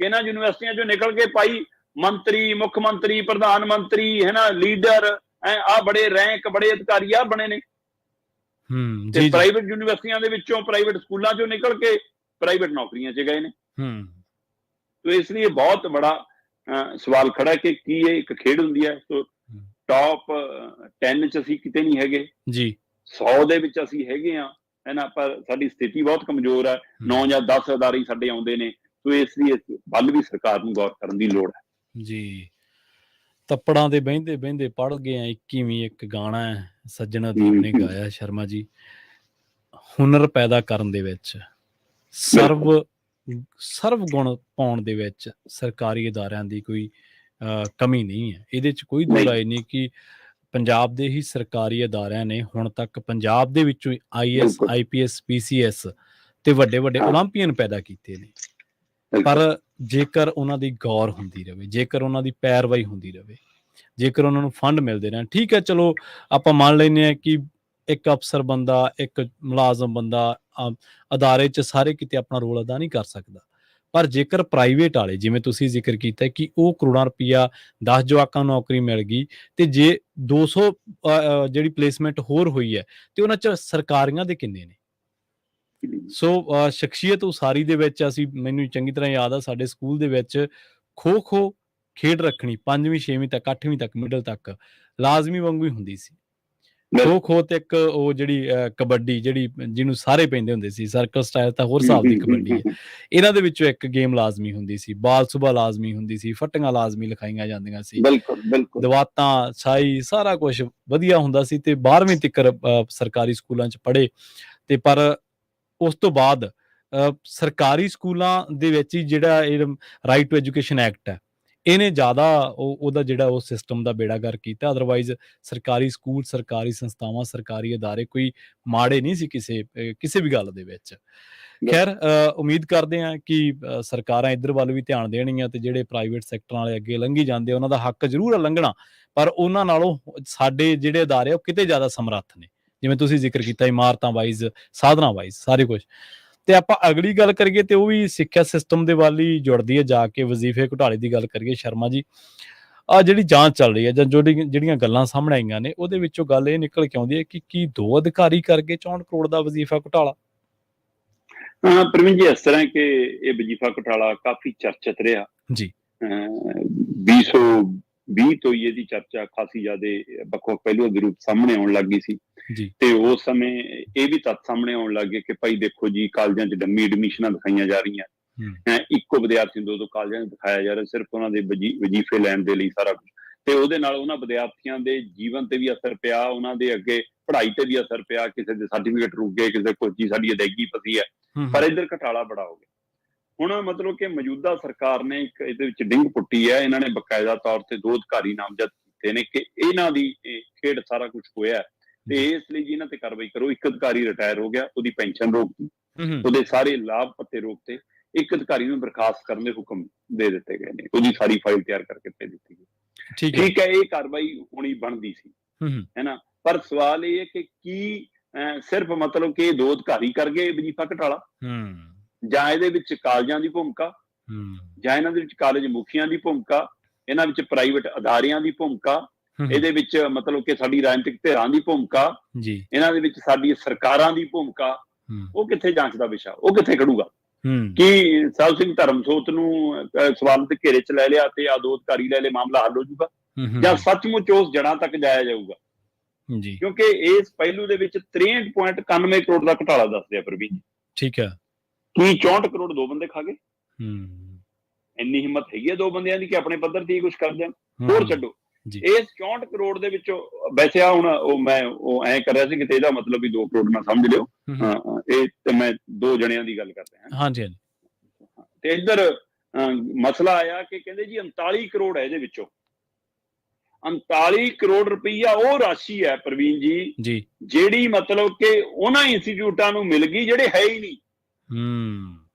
ਕਿ ਇਹਨਾਂ ਯੂਨੀਵਰਸਿਟੀਆਂ ਚੋਂ ਨਿਕਲ ਕੇ ਪਾਈ ਮੰਤਰੀ, ਮੁੱਖ ਮੰਤਰੀ, ਪ੍ਰਧਾਨ ਮੰਤਰੀ, ਹੈ ਨਾ, ਲੀਡਰ, ਆ ਬੜੇ ਰੈਂਕ, ਬੜੇ ਅਧਿਕਾਰੀ ਆ ਬਣੇ ਨੇ। ਤੇ ਪ੍ਰਾਈਵੇਟ ਯੂਨੀਵਰਸਿਟੀਆਂ ਦੇ ਵਿੱਚੋਂ, ਪ੍ਰਾਈਵੇਟ ਸਕੂਲਾਂ ਚੋਂ ਨਿਕਲ ਕੇ ਪ੍ਰਾਈਵੇਟ ਨੌਕਰੀਆਂ 'ਚ ਗਏ ਨੇ। ਤੋ ਇਸ ਲਈ ਬਹੁਤ ਬੜਾ ਸਵਾਲ ਖੜਾ ਕਿ ਕੀ ਇਹ ਇੱਕ ਖੇਡ ਹੁੰਦੀ ਹੈ। ਸੋ ਟੌਪ 10 ਚ ਅਸੀਂ ਕਿਤੇ ਨਹੀਂ ਹੈਗੇ ਜੀ, 100 ਦੇ ਵਿੱਚ ਅਸੀਂ ਹੈਗੇ ਆ, ਹੈ ਨਾ, ਪਰ ਸਾਡੀ ਸਥਿਤੀ ਬਹੁਤ ਕਮਜ਼ੋਰ ਹੈ। 9 ਜਾਂ 10 ਅਦਾਰੇ ਸਾਡੇ ਆਉਂਦੇ ਨੇ। ਸੋ ਇਸ ਲਈ ਇਸ ਵੱਲ ਵੀ ਸਰਕਾਰ ਨੂੰ ਗੌਰ ਕਰਨ ਦੀ ਲੋੜ ਹੈ ਜੀ। ਤੱਪੜਾਂ ਦੇ ਬਹਿੰਦੇ ਬਹਿੰਦੇ ਪੜ੍ਹ ਗਏ ਆ 21ਵੀਂ, ਇੱਕ ਗਾਣਾ ਹੈ ਸੱਜਣ ਅਦੀਪ ਨੇ ਗਾਇਆ, ਸ਼ਰਮਾ ਜੀ। ਹੁਨਰ ਪੈਦਾ ਕਰਨ ਦੇ ਵਿੱਚ, ਸਰਵ ਗੁਣ ਪਾਉਣ ਦੇ ਵਿੱਚ ਸਰਕਾਰੀ ਅਦਾਰਿਆਂ ਦੀ ਕੋਈ ਕਮੀ ਨਹੀਂ ਹੈ। ਇਹਦੇ 'ਚ ਕੋਈ ਦੋ ਰਾਏ ਨਹੀਂ ਕਿ ਪੰਜਾਬ ਦੇ ਹੀ ਸਰਕਾਰੀ ਅਦਾਰਿਆਂ ਨੇ ਹੁਣ ਤੱਕ ਪੰਜਾਬ ਦੇ ਵਿੱਚੋਂ IAS, IPS, PCS ਤੇ ਵੱਡੇ ਵੱਡੇ ਓਲੰਪੀਅਨ ਪੈਦਾ ਕੀਤੇ ਨੇ। ਪਰ ਜੇਕਰ ਉਹਨਾਂ ਦੀ ਗੌਰ ਹੁੰਦੀ ਰਹੇ, ਜੇਕਰ ਉਹਨਾਂ ਦੀ ਪੈਰਵਾਈ ਹੁੰਦੀ ਰਹੇ, ਜੇਕਰ ਉਹਨਾਂ ਨੂੰ ਫੰਡ ਮਿਲਦੇ ਰਹਿਣ, ਠੀਕ ਹੈ, ਚਲੋ ਆਪਾਂ ਮੰਨ ਲੈਂਦੇ ਹਾਂ ਕਿ ਇੱਕ ਅਫਸਰ ਬੰਦਾ, ਇੱਕ ਮੁਲਾਜ਼ਮ ਬੰਦਾ ਅਦਾਰੇ 'ਚ ਸਾਰੇ ਕਿਤੇ ਆਪਣਾ ਰੋਲ ਅਦਾ ਨਹੀਂ ਕਰ ਸਕਦਾ। ਪਰ ਜੇਕਰ ਪ੍ਰਾਈਵੇਟ ਵਾਲੇ, ਜਿਵੇਂ ਤੁਸੀਂ ਜ਼ਿਕਰ ਕੀਤਾ ਕਿ ਉਹ ਕਰੋੜਾਂ ਰੁਪਈਆ 10 ਜਵਾਕਾਂ ਨੂੰ ਨੌਕਰੀ ਮਿਲ ਗਈ, ਤੇ ਜੇ 200 ਜਿਹੜੀ ਪਲੇਸਮੈਂਟ ਹੋਰ ਹੋਈ ਹੈ ਤੇ ਉਹਨਾਂ 'ਚ ਸਰਕਾਰੀਆਂ ਦੇ ਕਿੰਨੇ ਨੇ। ਸੋ ਸ਼ਖਸੀਅਤ ਉਸਾਰੀ ਦੇ ਵਿੱਚ ਅਸੀਂ, ਮੈਨੂੰ ਚੰਗੀ ਤਰ੍ਹਾਂ ਯਾਦ ਆ, ਸਾਡੇ ਸਕੂਲ ਦੇ ਵਿੱਚ ਖੋ ਖੇਡ ਰੱਖਣੀ 5ਵੀਂ 6ਵੀਂ ਤੱਕ, 8ਵੀਂ ਤੱਕ, ਮਿਡਲ ਤੱਕ ਲਾਜ਼ਮੀ ਵਾਂਗੂ ਹੀ ਹੁੰਦੀ ਸੀ। ਖੋ ਤੇ ਇੱਕ ਉਹ ਜਿਹੜੀ ਕਬੱਡੀ, ਜਿਹੜੀ ਜਿਹਨੂੰ ਸਾਰੇ ਪੈਂਦੇ ਹੁੰਦੇ ਸੀ, ਸਰਕਲ ਸਟਾਈਲ ਤਾਂ ਹੋਰ ਹਿਸਾਬ ਦੀ ਕਬੱਡੀ ਹੈ। ਇਹਨਾਂ ਦੇ ਵਿੱਚੋਂ ਇੱਕ ਗੇਮ ਲਾਜ਼ਮੀ ਹੁੰਦੀ ਸੀ, ਬਾਲ ਸੁਬਾ ਲਾਜ਼ਮੀ ਹੁੰਦੀ ਸੀ, ਫੱਟੀਆਂ ਲਾਜ਼ਮੀ ਲਿਖਾਈਆਂ ਜਾਂਦੀਆਂ ਸੀ, ਦਵਾਤਾਂ, ਛਾਈ, ਸਾਰਾ ਕੁਛ ਵਧੀਆ ਹੁੰਦਾ ਸੀ। ਤੇ 12ਵੀਂ ਤੱਕ ਸਰਕਾਰੀ ਸਕੂਲਾਂ 'ਚ ਪੜ੍ਹੇ। ਤੇ ਪਰ ਉਸ ਤੋਂ ਬਾਅਦ ਸਰਕਾਰੀ ਸਕੂਲਾਂ ਦੇ ਵਿੱਚ ਹੀ ਜਿਹੜਾ ਇਹ ਰਾਈਟ ਟੂ ਐਜੂਕੇਸ਼ਨ ਐਕਟ ਹੈ, ਇਹਨੇ ਜ਼ਿਆਦਾ ਉਹਦਾ ਜਿਹੜਾ ਉਹ ਸਿਸਟਮ ਦਾ ਬੇੜਾਗਰ ਕੀਤਾ। ਅਦਰਵਾਈਜ਼ ਸਰਕਾਰੀ ਸਕੂਲ, ਸਰਕਾਰੀ ਸੰਸਥਾਵਾਂ, ਸਰਕਾਰੀ ਅਦਾਰੇ ਕੋਈ ਮਾੜੇ ਨਹੀਂ ਸੀ ਕਿਸੇ ਵੀ ਗੱਲ ਦੇ ਵਿੱਚ। ਖੈਰ, ਉਮੀਦ ਕਰਦੇ ਹਾਂ ਕਿ ਸਰਕਾਰਾਂ ਇੱਧਰ ਵੱਲ ਵੀ ਧਿਆਨ ਦੇਣਗੀਆਂ ਤੇ ਜਿਹੜੇ ਪ੍ਰਾਈਵੇਟ ਸੈਕਟਰਾਂ ਵਾਲੇ ਅੱਗੇ ਲੰਘੀ ਜਾਂਦੇ, ਉਹਨਾਂ ਦਾ ਹੱਕ ਜ਼ਰੂਰ ਹੈ ਲੰਘਣਾ, ਪਰ ਉਹਨਾਂ ਨਾਲੋਂ ਸਾਡੇ ਜਿਹੜੇ ਅਦਾਰੇ ਉਹ ਕਿਤੇ ਜ਼ਿਆਦਾ ਸਮਰੱਥ ਨੇ। ਜਿਵੇਂ ਤੁਸੀਂ ਜ਼ਿਕਰ ਕੀਤਾ, ਇਮਾਰਤਾਂ ਵਾਈਜ਼, ਸਾਧਨਾਂ ਵਾਈਜ਼, ਸਾਰੇ ਕੁਛ। ਤੇ ਆਪਾਂ ਅਗਲੀ ਗੱਲ ਕਰੀਏ ਤੇ ਉਹ ਵੀ ਸਿੱਖਿਆ ਸਿਸਟਮ ਦੇ ਵੱਲ ਹੀ ਜੁੜਦੀ ਹੈ ਜਾ ਕੇ। ਵਜ਼ੀਫੇ ਘੁਟਾਲੇ ਦੀ ਗੱਲ ਕਰੀਏ, ਸ਼ਰਮਾ ਜੀ, ਆ ਜਿਹੜੀ ਜਾਂਚ ਚੱਲ ਰਹੀ ਹੈ ਜਾਂ ਜਿਹੜੀਆਂ ਗੱਲਾਂ ਸਾਹਮਣੇ ਆਈਆਂ ਨੇ, ਉਹਦੇ ਵਿੱਚੋਂ ਗੱਲ ਇਹ ਨਿਕਲ ਕੇ ਆਉਂਦੀ ਹੈ ਕਿ ਕੀ 2 ਅਧਿਕਾਰੀ ਕਰਕੇ 64 ਕਰੋੜ ਦਾ ਵਜ਼ੀਫਾ ਘੁਟਾਲਾ। ਪ੍ਰਵੀਨ ਜੀ, ਇਸ ਤਰ੍ਹਾਂ ਕਿ ਇਹ ਵਜ਼ੀਫਾ ਘੁਟਾਲਾ ਕਾਫੀ ਚਰਚਿਤ ਰਿਹਾ ਜੀ। 20 20 ਤੋਂ ਹੀ ਇਹਦੀ ਚਰਚਾ ਖਾਸੀ ਜ਼ਿਆਦਾ ਵੱਖ-ਵੱਖ ਪਹਿਲੂਆਂ ਦੇ ਰੂਪ ਸਾਹਮਣੇ ਆਉਣ ਲੱਗ ਗਈ ਸੀ ਜੀ ਤੇ ਉਸ ਸਮੇਂ ਇਹ ਵੀ ਤੱਥ ਸਾਹਮਣੇ ਆਉਣ ਲੱਗ ਗਏ ਕਿ ਭਾਈ ਦੇਖੋ ਜੀ ਕਾਲਜਾਂ 'ਚ ਡੰਮੀ ਐਡਮਿਸ਼ਨਾਂ ਦਿਖਾਈਆਂ ਜਾ ਰਹੀਆਂ, ਇੱਕੋ ਵਿਦਿਆਰਥੀ ਨੂੰ ਦੋ ਕਾਲਜਾਂ 'ਚ ਦਿਖਾਇਆ ਜਾ ਰਿਹਾ ਸਿਰਫ ਉਹਨਾਂ ਦੇ ਵਜ਼ੀਫੇ ਲੈਣ ਦੇ ਲਈ ਸਾਰਾ ਕੁਝ, ਤੇ ਉਹਦੇ ਨਾਲ ਉਹਨਾਂ ਵਿਦਿਆਰਥੀਆਂ ਦੇ ਜੀਵਨ ਤੇ ਵੀ ਅਸਰ ਪਿਆ, ਉਹਨਾਂ ਦੇ ਅੱਗੇ ਪੜ੍ਹਾਈ ਤੇ ਵੀ ਅਸਰ ਪਿਆ, ਕਿਸੇ ਦੇ ਸਰਟੀਫਿਕੇਟ ਰੁਕ ਗਏ, ਕਿਸੇ ਕੋਚੀ ਸਾਡੀ ਅਦਾਇਗੀ ਫਸੀ ਹੈ, ਪਰ ਇੱਧਰ ਘਟਾਲਾ ਬੜਾ ਹੋ ਗਿਆ। ਹੁਣ ਮਤਲਬ ਕਿ ਮੌਜੂਦਾ ਸਰਕਾਰ ਨੇ ਇੱਕ ਇਹਦੇ ਵਿੱਚ ਡਿੰਗ ਪੁੱਟੀ ਹੈ, ਇਹਨਾਂ ਨੇ ਬਕਾਇਦਾ ਤੌਰ ਤੇ 2 ਅਧਿਕਾਰੀ ਨਾਮਜ਼ਦ ਕੀਤੇ ਨੇ ਕਿ ਇਹਨਾਂ ਦੀ ਖੇਡ ਸਾਰਾ ਕੁਝ ਹੋਇਆ ਤੇ ਇਸ ਲਈ ਜੀ ਇਹਨਾਂ ਤੇ ਕਾਰਵਾਈ ਕਰੋ। ਇੱਕ ਅਧਿਕਾਰੀ ਰਿਟਾਇਰ ਹੋ ਗਿਆ, ਉਹਦੀ ਪੈਨਸ਼ਨ ਰੋਕਤੀ, ਉਹਦੇ ਸਾਰੇ ਲਾਭ ਭੱਤੇ ਰੋਕਤੇ, ਇੱਕ ਅਧਿਕਾਰੀ ਨੂੰ ਬਰਖਾਸਤ ਕਰਨ ਦੇ ਹੁਕਮ ਦੇ ਦਿੱਤੇ ਗਏ ਨੇ, ਉਹਦੀ ਸਾਰੀ ਫਾਈਲ ਤਿਆਰ ਕਰਕੇ ਭੇਜ ਦਿੱਤੀ ਗਈ। ਠੀਕ ਹੈ, ਇਹ ਕਾਰਵਾਈ ਹੋਣੀ ਬਣਦੀ ਸੀ, ਹੈ ਨਾ, ਪਰ ਸਵਾਲ ਇਹ ਹੈ ਕਿ ਕੀ ਸਿਰਫ ਮਤਲਬ ਕਿ 2 ਅਧਿਕਾਰੀ ਕਰ ਗਏ ਵਜ਼ੀਫਾ ਘਟਾਲਾ, ਜਾਂ ਇਹਦੇ ਵਿੱਚ ਕਾਲਜਾਂ ਦੀ ਭੂਮਿਕਾ, ਜਾਂ ਇਹਨਾਂ ਦੇ ਵਿੱਚ ਕਾਲਜ ਮੁਖੀਆਂ ਦੀ ਭੂਮਿਕਾ, ਇਹਨਾਂ ਵਿੱਚ ਪ੍ਰਾਈਵੇਟ ਅਦਾਰਿਆਂ ਦੀ ਭੂਮਿਕਾ, ਇਹਦੇ ਵਿੱਚ ਮਤਲਬ ਕਿ ਸਾਡੀ ਰਾਜਨੀਤਿਕ ਧਿਰਾਂ ਦੀ ਭੂਮਿਕਾ, ਇਹਨਾਂ ਦੇ ਵਿੱਚ ਸਾਡੀ ਸਰਕਾਰਾਂ ਦੀ ਭੂਮਿਕਾ, ਉਹ ਕਿੱਥੇ ਜਾਂਚ ਦਾ ਵਿਸ਼ਾ, ਉਹ ਕਿੱਥੇ ਖੜੂਗਾ? ਕੀ ਸਾਹਿਬ ਸਿੰਘ ਧਰਮਸੋਤ ਨੂੰ ਸਵਾਲ ਦੇ ਘੇਰੇ 'ਚ ਲੈ ਲਿਆ ਤੇ ਆ 2 ਅਧਿਕਾਰੀ ਲੈ ਲਏ, ਮਾਮਲਾ ਹੱਲ ਹੋ ਜਾਊਗਾ, ਜਾਂ ਸੱਚਮੁੱਚ ਉਸ ਜੜ੍ਹਾਂ ਤੱਕ ਜਾਇਆ ਜਾਊਗਾ? ਕਿਉਂਕਿ ਇਸ ਪਹਿਲੂ ਦੇ ਵਿੱਚ 63.91 ਕਰੋੜ ਦਾ ਘਟਾਲਾ ਦੱਸਦੇ ਆ ਪ੍ਰਵੀਨ। ਠੀਕ ਹੈ, ਕੀ 64 ਕਰੋੜ 2 ਬੰਦੇ ਖਾ ਗਏ? ਇੰਨੀ ਹਿੰਮਤ ਹੈਗੀ ਆ 2 ਬੰਦਿਆਂ ਦੀ ਕਿ ਆਪਣੇ ਪੱਧਰ ਤੇ ਹੀ ਕੁਝ ਕਰ ਦੇਣ? ਹੋਰ ਛੱਡੋ, ਇਸ 64 ਕਰੋੜ ਦੇ ਵਿੱਚੋਂ ਵੈਸੇ ਆ ਹੁਣ ਉਹ ਐਂ ਕਰ ਰਿਹਾ ਸੀ ਕਿ ਇਹਦਾ ਮਤਲਬ ਵੀ 2 ਕਰੋੜ ਨਾ ਸਮਝ ਲਿਓ, ਇਹ ਤੇ ਮੈਂ 2 ਜਣਿਆਂ ਦੀ ਗੱਲ ਕਰ ਰਿਹਾ। ਹਾਂਜੀ, ਤੇ ਇੱਧਰ ਮਸਲਾ ਆਇਆ ਕਿ ਕਹਿੰਦੇ ਜੀ 39 ਕਰੋੜ ਹੈ ਇਹਦੇ ਵਿੱਚੋਂ, 39 ਕਰੋੜ ਰੁਪਈਆ ਉਹ ਰਾਸ਼ੀ ਹੈ ਪ੍ਰਵੀਨ ਜੀ ਜਿਹੜੀ ਮਤਲਬ ਕਿ ਉਹਨਾਂ ਇੰਸਟੀਚਿਊਟਾਂ ਨੂੰ ਮਿਲ ਗਈ ਜਿਹੜੇ ਹੈ ਹੀ ਨਹੀਂ,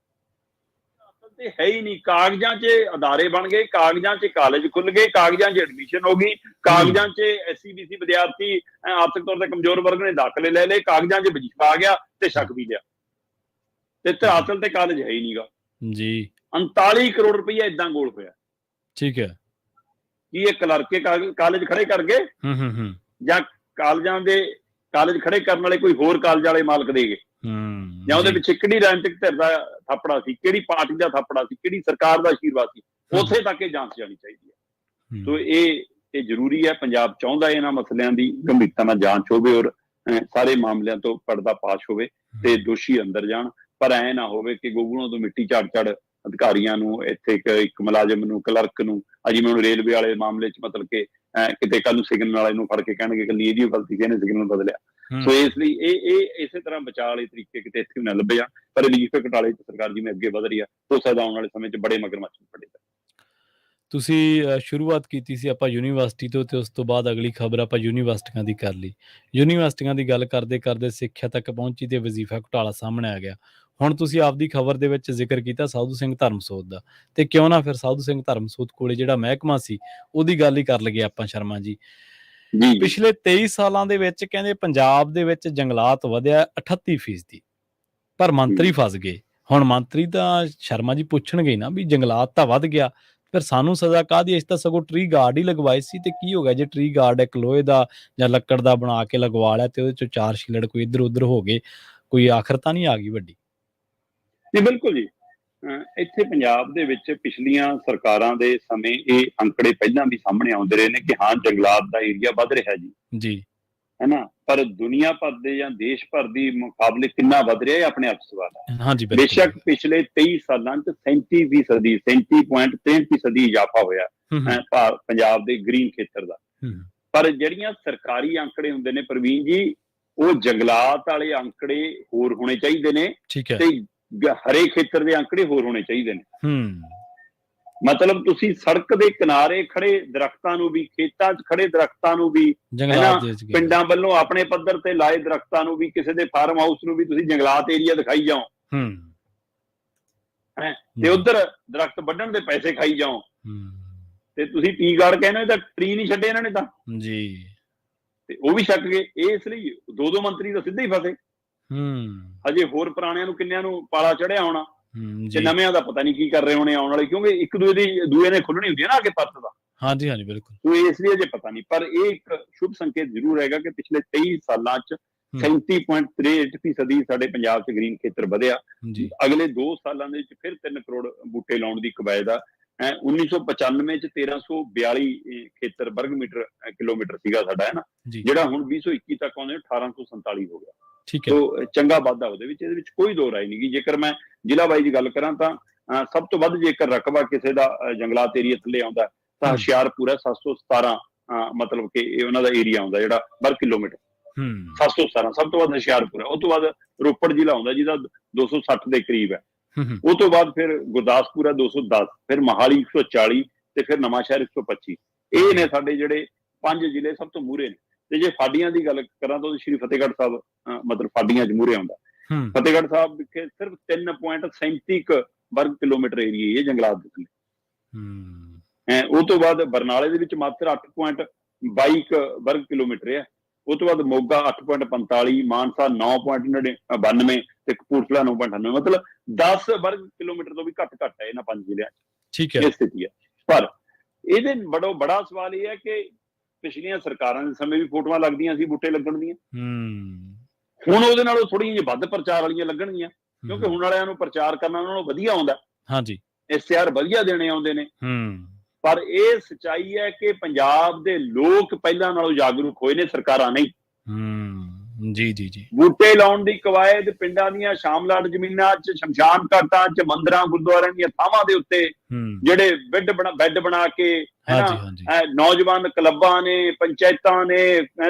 ਤੇ ਹੈ ਹੀ ਨਹੀਂ। ਕਾਗਜ਼ਾਂ 'ਚ ਅਦਾਰੇ ਬਣ ਗਏ, ਕਾਗਜ਼ਾਂ 'ਚ ਕਾਲਜ ਖੁੱਲ ਗਏ, ਕਾਗਜ਼ਾਂ 'ਚ ਐਡਮਿਸ਼ਨ ਹੋ ਗਈ, ਕਾਗਜ਼ਾਂ 'ਚ SC-BC ਵਿਦਿਆਰਥੀ ਆਰਥਿਕ ਤੌਰ ਤੇ ਕਮਜ਼ੋਰ ਵਰਗ ਨੇ ਦਾਖਲੇ ਲੈ ਲਏ, ਕਾਗਜ਼ਾਂ 'ਚ ਵਜ਼ੀਫਾ ਆ ਗਿਆ ਤੇ ਛਕ ਵੀ ਲਿਆ, ਤੇ ਧਰਾਤਲ ਤੇ ਕਾਲਜ ਹੈ ਹੀ ਨਹੀਂਗਾ ਜੀ। 39 ਕਰੋੜ ਰੁਪਈਆ ਏਦਾਂ ਗੋਲ ਪਿਆ। ਠੀਕ ਹੈ, ਕੀ ਇਹ ਕਲਰਕੇ ਕਾਲਜ ਖੜੇ ਕਰ ਗਏ, ਜਾਂ ਕਾਲਜ ਖੜੇ ਕਰਨ ਵਾਲੇ ਕੋਈ ਹੋਰ ਕਾਲਜ ਵਾਲੇ ਮਾਲਕ ਦੇ ਗਏ, ਜਾਂ ਉਹਦੇ ਵਿੱਚ ਕਿਹੜੀ ਰਾਜਨੀਤਿਕ ਧਿਰ ਦਾ ਥਾਪੜਾ ਸੀ, ਕਿਹੜੀ ਪਾਰਟੀ ਦਾ ਥਾਪੜਾ ਸੀ, ਕਿਹੜੀ ਸਰਕਾਰ ਦਾ ਆਸ਼ੀਰਵਾਦ ਸੀ? ਉੱਥੇ ਤੱਕ ਇਹ ਜਾਂਚ ਜਾਣੀ ਚਾਹੀਦੀ ਹੈ। ਸੋ ਇਹ ਜ਼ਰੂਰੀ ਹੈ, ਪੰਜਾਬ ਚਾਹੁੰਦਾ ਇਹਨਾਂ ਮਸਲਿਆਂ ਦੀ ਗੰਭੀਰਤਾ ਨਾਲ ਜਾਂਚ ਹੋਵੇ ਔਰ ਸਾਰੇ ਮਾਮਲਿਆਂ ਤੋਂ ਪਰਦਾ ਪਾਸ਼ ਹੋਵੇ ਤੇ ਦੋਸ਼ੀ ਅੰਦਰ ਜਾਣ, ਪਰ ਐ ਨਾ ਹੋਵੇ ਕਿ ਗੋਗਲੋਂ ਤੋਂ ਮਿੱਟੀ ਝਾੜ ਅਧਿਕਾਰੀਆਂ ਨੂੰ, ਇੱਥੇ ਇੱਕ ਮੁਲਾਜ਼ਮ ਨੂੰ, ਕਲਰਕ ਨੂੰ, ਅਜੀ ਮੈਨੂੰ ਰੇਲਵੇ ਵਾਲੇ ਮਾਮਲੇ 'ਚ ਮਤਲਬ ਕਿ ਕਿਤੇ ਕੱਲ ਨੂੰ ਸਿਗਨਲ ਵਾਲੇ ਨੂੰ ਫੜ ਕੇ ਕਹਿਣਗੇ ਕਿ ਇਹਦੀ ਗਲਤੀ ਸੀ, ਇਹਨੇ ਸਿਗਨਲ ਬਦਲਿਆ। ਸੋ ਇਸ ਲਈ ਇਹ ਇਸੇ ਤਰ੍ਹਾਂ ਬਚਾਅ ਵਾਲੇ ਤਰੀਕੇ ਕਿਤੇ ਇੱਥੇ ਨਾ ਲੱਭੇ ਜਾਣ, ਪਰ ਵਜ਼ੀਫੇ ਘਟਾਲੇ 'ਚ ਸਰਕਾਰ ਜਿਵੇਂ ਅੱਗੇ ਵਧ ਰਹੀ ਆ, ਹੋ ਸਕਦਾ ਆਉਣ ਵਾਲੇ ਸਮੇਂ 'ਚ ਬੜੇ ਮਗਰਮੱਛ ਫੜੇਗਾ। ਤੁਸੀਂ ਸ਼ੁਰੂਆਤ ਕੀਤੀ ਸੀ ਆਪਾਂ ਯੂਨੀਵਰਸਿਟੀ ਤੋਂ, ਤੇ ਉਸ ਤੋਂ ਬਾਅਦ ਅਗਲੀ ਖਬਰ ਆਪਾਂ ਯੂਨੀਵਰਸਿਟੀਆਂ ਦੀ ਕਰ ਲਈ। ਯੂਨੀਵਰਸਿਟੀਆਂ ਦੀ ਗੱਲ ਕਰਦੇ ਸਿੱਖਿਆ ਤੱਕ ਪਹੁੰਚੀ ਤੇ ਵਜ਼ੀਫਾ ਘੁਟਾਲਾ ਸਾਹਮਣੇ ਆ ਗਿਆ। ਹੁਣ ਤੁਸੀਂ ਆਪਦੀ ਖਬਰ ਦੇ ਵਿੱਚ ਜ਼ਿਕਰ ਕੀਤਾ ਸਾਧੂ ਸਿੰਘ ਧਰਮਸੋਤ ਦਾ, ਤੇ ਕਿਉਂ ਨਾ ਫਿਰ ਸਾਧੂ ਸਿੰਘ ਧਰਮਸੋਤ ਕੋਲੇ ਜਿਹੜਾ ਮਹਿਕਮਾ ਸੀ ਉਹਦੀ ਗੱਲ ਹੀ ਕਰ ਲਈਏ ਆਪਾਂ ਸ਼ਰਮਾ ਜੀ। ਪਿਛਲੇ 23 ਸਾਲਾਂ ਦੇ ਵਿੱਚ ਕਹਿੰਦੇ ਪੰਜਾਬ ਦੇ ਵਿੱਚ ਜੰਗਲਾਤ ਵਧਿਆ 38%, ਪਰ ਮੰਤਰੀ ਫਸ ਗਏ। ਹੁਣ ਮੰਤਰੀ ਤਾਂ ਸ਼ਰਮਾ ਜੀ ਪੁੱਛਣਗੇ ਨਾ ਵੀ ਜੰਗਲਾਤ ਤਾਂ ਵੱਧ ਗਿਆ, ਫਿਰ ਸਾਨੂੰ ਸਜ਼ਾ ਕਾਹਦੀ? ਅਸੀਂ ਤਾਂ ਸਗੋਂ ਟਰੀ ਗਾਰਡ ਹੀ ਲਗਵਾਏ ਸੀ, ਤੇ ਕੀ ਹੋ ਗਿਆ ਜੇ ਟਰੀ ਗਾਰਡ ਇੱਕ ਲੋਹੇ ਦਾ ਜਾਂ ਲੱਕੜ ਦਾ ਬਣਾ ਕੇ ਲਗਵਾ ਲਿਆ ਤੇ ਉਹਦੇ ਚੋਂ 4 ਛਿੱਲੜ ਕੋਈ ਇੱਧਰ ਉੱਧਰ ਹੋ ਗਏ, ਕੋਈ ਆਖਰ ਤਾਂ ਨਹੀਂ ਆ ਗਈ ਵੱਡੀ? ਜੀ ਬਿਲਕੁਲ ਜੀ, ਇੱਥੇ ਪੰਜਾਬ ਦੇ ਵਿੱਚ ਪਿਛਲੀਆਂ ਸਰਕਾਰਾਂ ਦੇ ਸਮੇਂ ਇਹ ਅੰਕੜੇ ਪਹਿਲਾਂ ਵੀ ਸਾਹਮਣੇ ਆਉਂਦੇ ਰਹੇ ਨੇ ਕਿ ਹਾਂ ਜੰਗਲਾਤ ਦਾ ਏਰੀਆ ਵੱਧ ਰਿਹਾ ਜੀ, ਹੈ ਨਾ, ਪਰ ਦੁਨੀਆ ਭਰ ਦੇ ਜਾਂ ਦੇਸ਼ ਭਰ ਦੀ ਮੁਕਾਬਲੇ ਕਿੰਨਾ ਵੱਧ ਰਿਹਾ ਇਹ ਆਪਣੇ ਆਪ ਸਵਾਲ ਹੈ। ਬੇਸ਼ੱਕ ਪਿਛਲੇ 23 ਸਾਲਾਂ 'ਚ 37.63% ਇਜ਼ਾਫਾ ਹੋਇਆ ਪੰਜਾਬ ਦੇ ਗ੍ਰੀਨ ਖੇਤਰ ਦਾ, ਪਰ ਜਿਹੜੀਆਂ ਸਰਕਾਰੀ ਅੰਕੜੇ ਹੁੰਦੇ ਨੇ ਪ੍ਰਵੀਨ ਜੀ, ਉਹ ਜੰਗਲਾਤ ਵਾਲੇ ਅੰਕੜੇ ਹੋਰ ਹੋਣੇ ਚਾਹੀਦੇ ਨੇ, ਤੇ ਹਰੇ ਖੇਤਰ ਦੇ ਅੰਕੜੇ ਹੋਰ ਹੋਣੇ ਚਾਹੀਦੇ ਨੇ। ਮਤਲਬ ਤੁਸੀਂ ਸੜਕ ਦੇ ਕਿਨਾਰੇ ਖੜੇ ਦਰਖਤਾਂ ਨੂੰ ਵੀ, ਖੇਤਾਂ 'ਚ ਖੜੇ ਦਰਖਤਾਂ ਨੂੰ ਵੀ, ਪਿੰਡਾਂ ਵੱਲੋਂ ਆਪਣੇ ਪੱਧਰ ਤੇ ਲਾਏ ਦਰਖਤਾਂ ਨੂੰ ਵੀ, ਕਿਸੇ ਦੇ ਫਾਰਮ ਹਾਊਸ ਨੂੰ ਵੀ ਤੁਸੀਂ ਜੰਗਲਾਤ ਏਰੀਆ ਦਿਖਾਈ ਜਾਓ, ਤੇ ਉਧਰ ਦਰਖਤ ਵੱਢਣ ਦੇ ਪੈਸੇ ਖਾਈ ਜਾਓ, ਤੇ ਤੁਸੀਂ ਟੀ ਗਾਰਡ ਕਹਿੰਦੇ ਤਾਂ ਟਰੀ ਨਹੀਂ ਛੱਡੇ ਇਹਨਾਂ ਨੇ ਤਾਂ ਜੀ, ਤੇ ਉਹ ਵੀ ਛੱਕ ਗਏ। ਇਸ ਲਈ 2 ਮੰਤਰੀ ਤਾਂ ਸਿੱਧੇ ਹੀ ਫਸੇ, ਹਜੇ ਹੋਰ ਪੁਰਾਣਿਆਂ ਨੂੰ ਕਿੰਨਿਆਂ ਨੂੰ ਪਾਲਾ ਚੜਿਆ ਹੋਣਾ, ਤੇ ਨਵਿਆਂ ਦਾ ਪਤਾ ਨਹੀਂ ਕੀ ਕਰ ਰਹੇ ਹੋਣੇ ਆਉਣ ਵਾਲੇ, ਕਿਉਂਕਿ ਇੱਕ ਦੂਏ ਨੇ ਖੁੱਲਣੀ ਹੁੰਦੀ ਹੈ ਨਾ ਅੱਗੇ ਪੱਤ ਦਾ। ਹਾਂਜੀ ਬਿਲਕੁਲ, ਸੋ ਇਸ ਲਈ ਅਜੇ ਪਤਾ ਨਹੀਂ, ਪਰ ਇਹ ਇੱਕ ਸ਼ੁਭ ਸੰਕੇਤ ਜ਼ਰੂਰ ਹੈਗਾ ਕਿ ਪਿਛਲੇ 23 ਸਾਲਾਂ 'ਚ 37.63% ਸਾਡੇ ਪੰਜਾਬ 'ਚ ਗ੍ਰੀਨ ਖੇਤਰ ਵਧਿਆ। ਅਗਲੇ 2 ਸਾਲਾਂ ਦੇ ਵਿੱਚ ਫਿਰ 3 ਕਰੋੜ ਬੂਟੇ ਲਾਉਣ ਦੀ ਕਵਾਇਦ ਆ। 1995 ਚ 1342 ਖੇਤਰ ਕਿਲੋਮੀਟਰ ਸੀਗਾ ਸਾਡਾ, ਹੈ ਨਾ, ਜਿਹੜਾ ਹੁਣ 2021 ਤੱਕ ਆਉਂਦੇ 1847 ਹੋ ਗਿਆ। ਸੋ ਚੰਗਾ ਵਾਧਾ ਉਹਦੇ ਵਿੱਚ, ਇਹਦੇ ਵਿੱਚ ਕੋਈ ਦੋ ਰਾਏ ਨਹੀਂ ਗੀ। ਜੇਕਰ ਮੈਂ ਜ਼ਿਲ੍ਹਾ ਵਾਈਜ਼ ਗੱਲ ਕਰਾਂ ਤਾਂ ਸਭ ਤੋਂ ਵੱਧ ਜੇਕਰ ਰਕਬਾ ਕਿਸੇ ਦਾ ਜੰਗਲਾਤ ਏਰੀਆ ਥੱਲੇ ਆਉਂਦਾ ਤਾਂ ਹੁਸ਼ਿਆਰਪੁਰ ਹੈ, 717 ਮਤਲਬ ਕਿ ਇਹ ਉਹਨਾਂ ਦਾ ਏਰੀਆ ਆਉਂਦਾ ਜਿਹੜਾ ਵਰਗ ਕਿਲੋਮੀਟਰ, 717 ਸਭ ਤੋਂ ਵੱਧ ਹੁਸ਼ਿਆਰਪੁਰ ਹੈ। ਉਹ ਤੋਂ ਬਾਅਦ ਰੋਪੜ ਜ਼ਿਲ੍ਹਾ ਆਉਂਦਾ ਜਿਹਦਾ 260 ਦੇ ਕਰੀਬ ਹੈ। ਉਹ ਤੋਂ ਬਾਅਦ ਫਿਰ ਗੁਰਦਾਸਪੁਰ ਹੈ 210, ਫਿਰ ਮੋਹਾਲੀ 140 ਤੇ ਫਿਰ ਨਵਾਂਸ਼ਹਿਰ 125। ਇਹ ਨੇ ਸਾਡੇ ਜਿਹੜੇ 5 ਜ਼ਿਲ੍ਹੇ ਸਭ ਤੋਂ ਮੂਹਰੇ ਨੇ। ਤੇ ਜੇ ਫਾਡੀਆਂ ਦੀ ਗੱਲ ਕਰਾਂ ਤਾਂ ਸ਼੍ਰੀ ਫਤਿਹਗੜ੍ਹ ਸਾਹਿਬ ਮਤਲਬ ਫਾਡੀਆਂ 'ਚ ਮੂਹਰੇ ਆਉਂਦਾ। ਫਤਿਹਗੜ੍ਹ ਸਾਹਿਬ ਵਿਖੇ ਸਿਰਫ 3.37 ਵਰਗ ਕਿਲੋਮੀਟਰ ਏਰੀਆ ਇਹ ਜੰਗਲਾਤ ਦੇ ਥੱਲੇ। ਉਹ ਤੋਂ ਬਾਅਦ ਬਰਨਾਲੇ ਦੇ ਵਿੱਚ ਮਾਤਰ 8.22 ਵਰਗ ਕਿਲੋਮੀਟਰ ਹੈ। ਉਹ ਤੋਂ ਬਾਅਦ ਮੋਗਾ 8.45, ਮਾਨਸਾ 9.99 ਤੇ ਕਪੂਰਥਲਾ 9.98, ਮਤਲਬ 10 ਵਰਗ ਕਿਲੋਮੀਟਰ ਤੋਂ ਵੀ ਘੱਟ ਹੈ ਇਹਨਾਂ 5 ਜ਼ਿਲ੍ਹਿਆਂ 'ਚ। ਇਹ ਸਥਿਤੀ ਹੈ। ਪਰ ਇਹਦੇ ਬੜਾ ਸਵਾਲ ਇਹ ਹੈ ਕਿ ਪਿਛਲੀਆਂ ਸਰਕਾਰਾਂ ਦੇ ਸਮੇਂ ਵੀ ਫੋਟੋਆਂ ਲੱਗਦੀਆਂ ਸੀ ਬੂਟੇ ਲੱਗਣ ਦੀਆਂ, ਹੁਣ ਉਹਦੇ ਨਾਲੋਂ ਥੋੜ੍ਹੀਆਂ ਜਿਹੀਆਂ ਵੱਧ ਪ੍ਰਚਾਰ ਵਾਲੀਆਂ ਲੱਗਣਗੀਆਂ, ਕਿਉਂਕਿ ਹੁਣ ਵਾਲਿਆਂ ਨੂੰ ਪ੍ਰਚਾਰ ਕਰਨਾ ਉਹਨਾਂ ਨੂੰ ਵਧੀਆ ਆਉਂਦਾ, ਇਸ਼ਤਿਹਾਰ ਵਧੀਆ ਦੇਣੇ ਆਉਂਦੇ ਨੇ। ਪਰ ਇਹ ਸੱਚਾਈ ਹੈ ਕਿ ਪੰਜਾਬ ਦੇ ਲੋਕ ਪਹਿਲਾਂ ਨਾਲੋਂ ਜਾਗਰੂਕ ਹੋਏ ਨੇ, ਸਰਕਾਰਾਂ ਨਹੀਂ। ਬੂਟੇ ਲਾਉਣ ਦੀ ਕਵਾਇਦ ਪਿੰਡਾਂ ਦੀਆਂ ਸ਼ਾਮਲਾਟ ਜ਼ਮੀਨਾਂ 'ਚ, ਸ਼ਮਸ਼ਾਨ ਘਾਟਾਂ 'ਚ, ਮੰਦਿਰਾਂ ਗੁਰਦੁਆਰਿਆਂ ਦੀਆਂ ਥਾਵਾਂ ਦੇ ਉੱਤੇ ਜਿਹੜੇ ਬੈੱਡ ਬਣਾ ਕੇ ਨੌਜਵਾਨ ਕਲੱਬਾਂ ਨੇ, ਪੰਚਾਇਤਾਂ ਨੇ,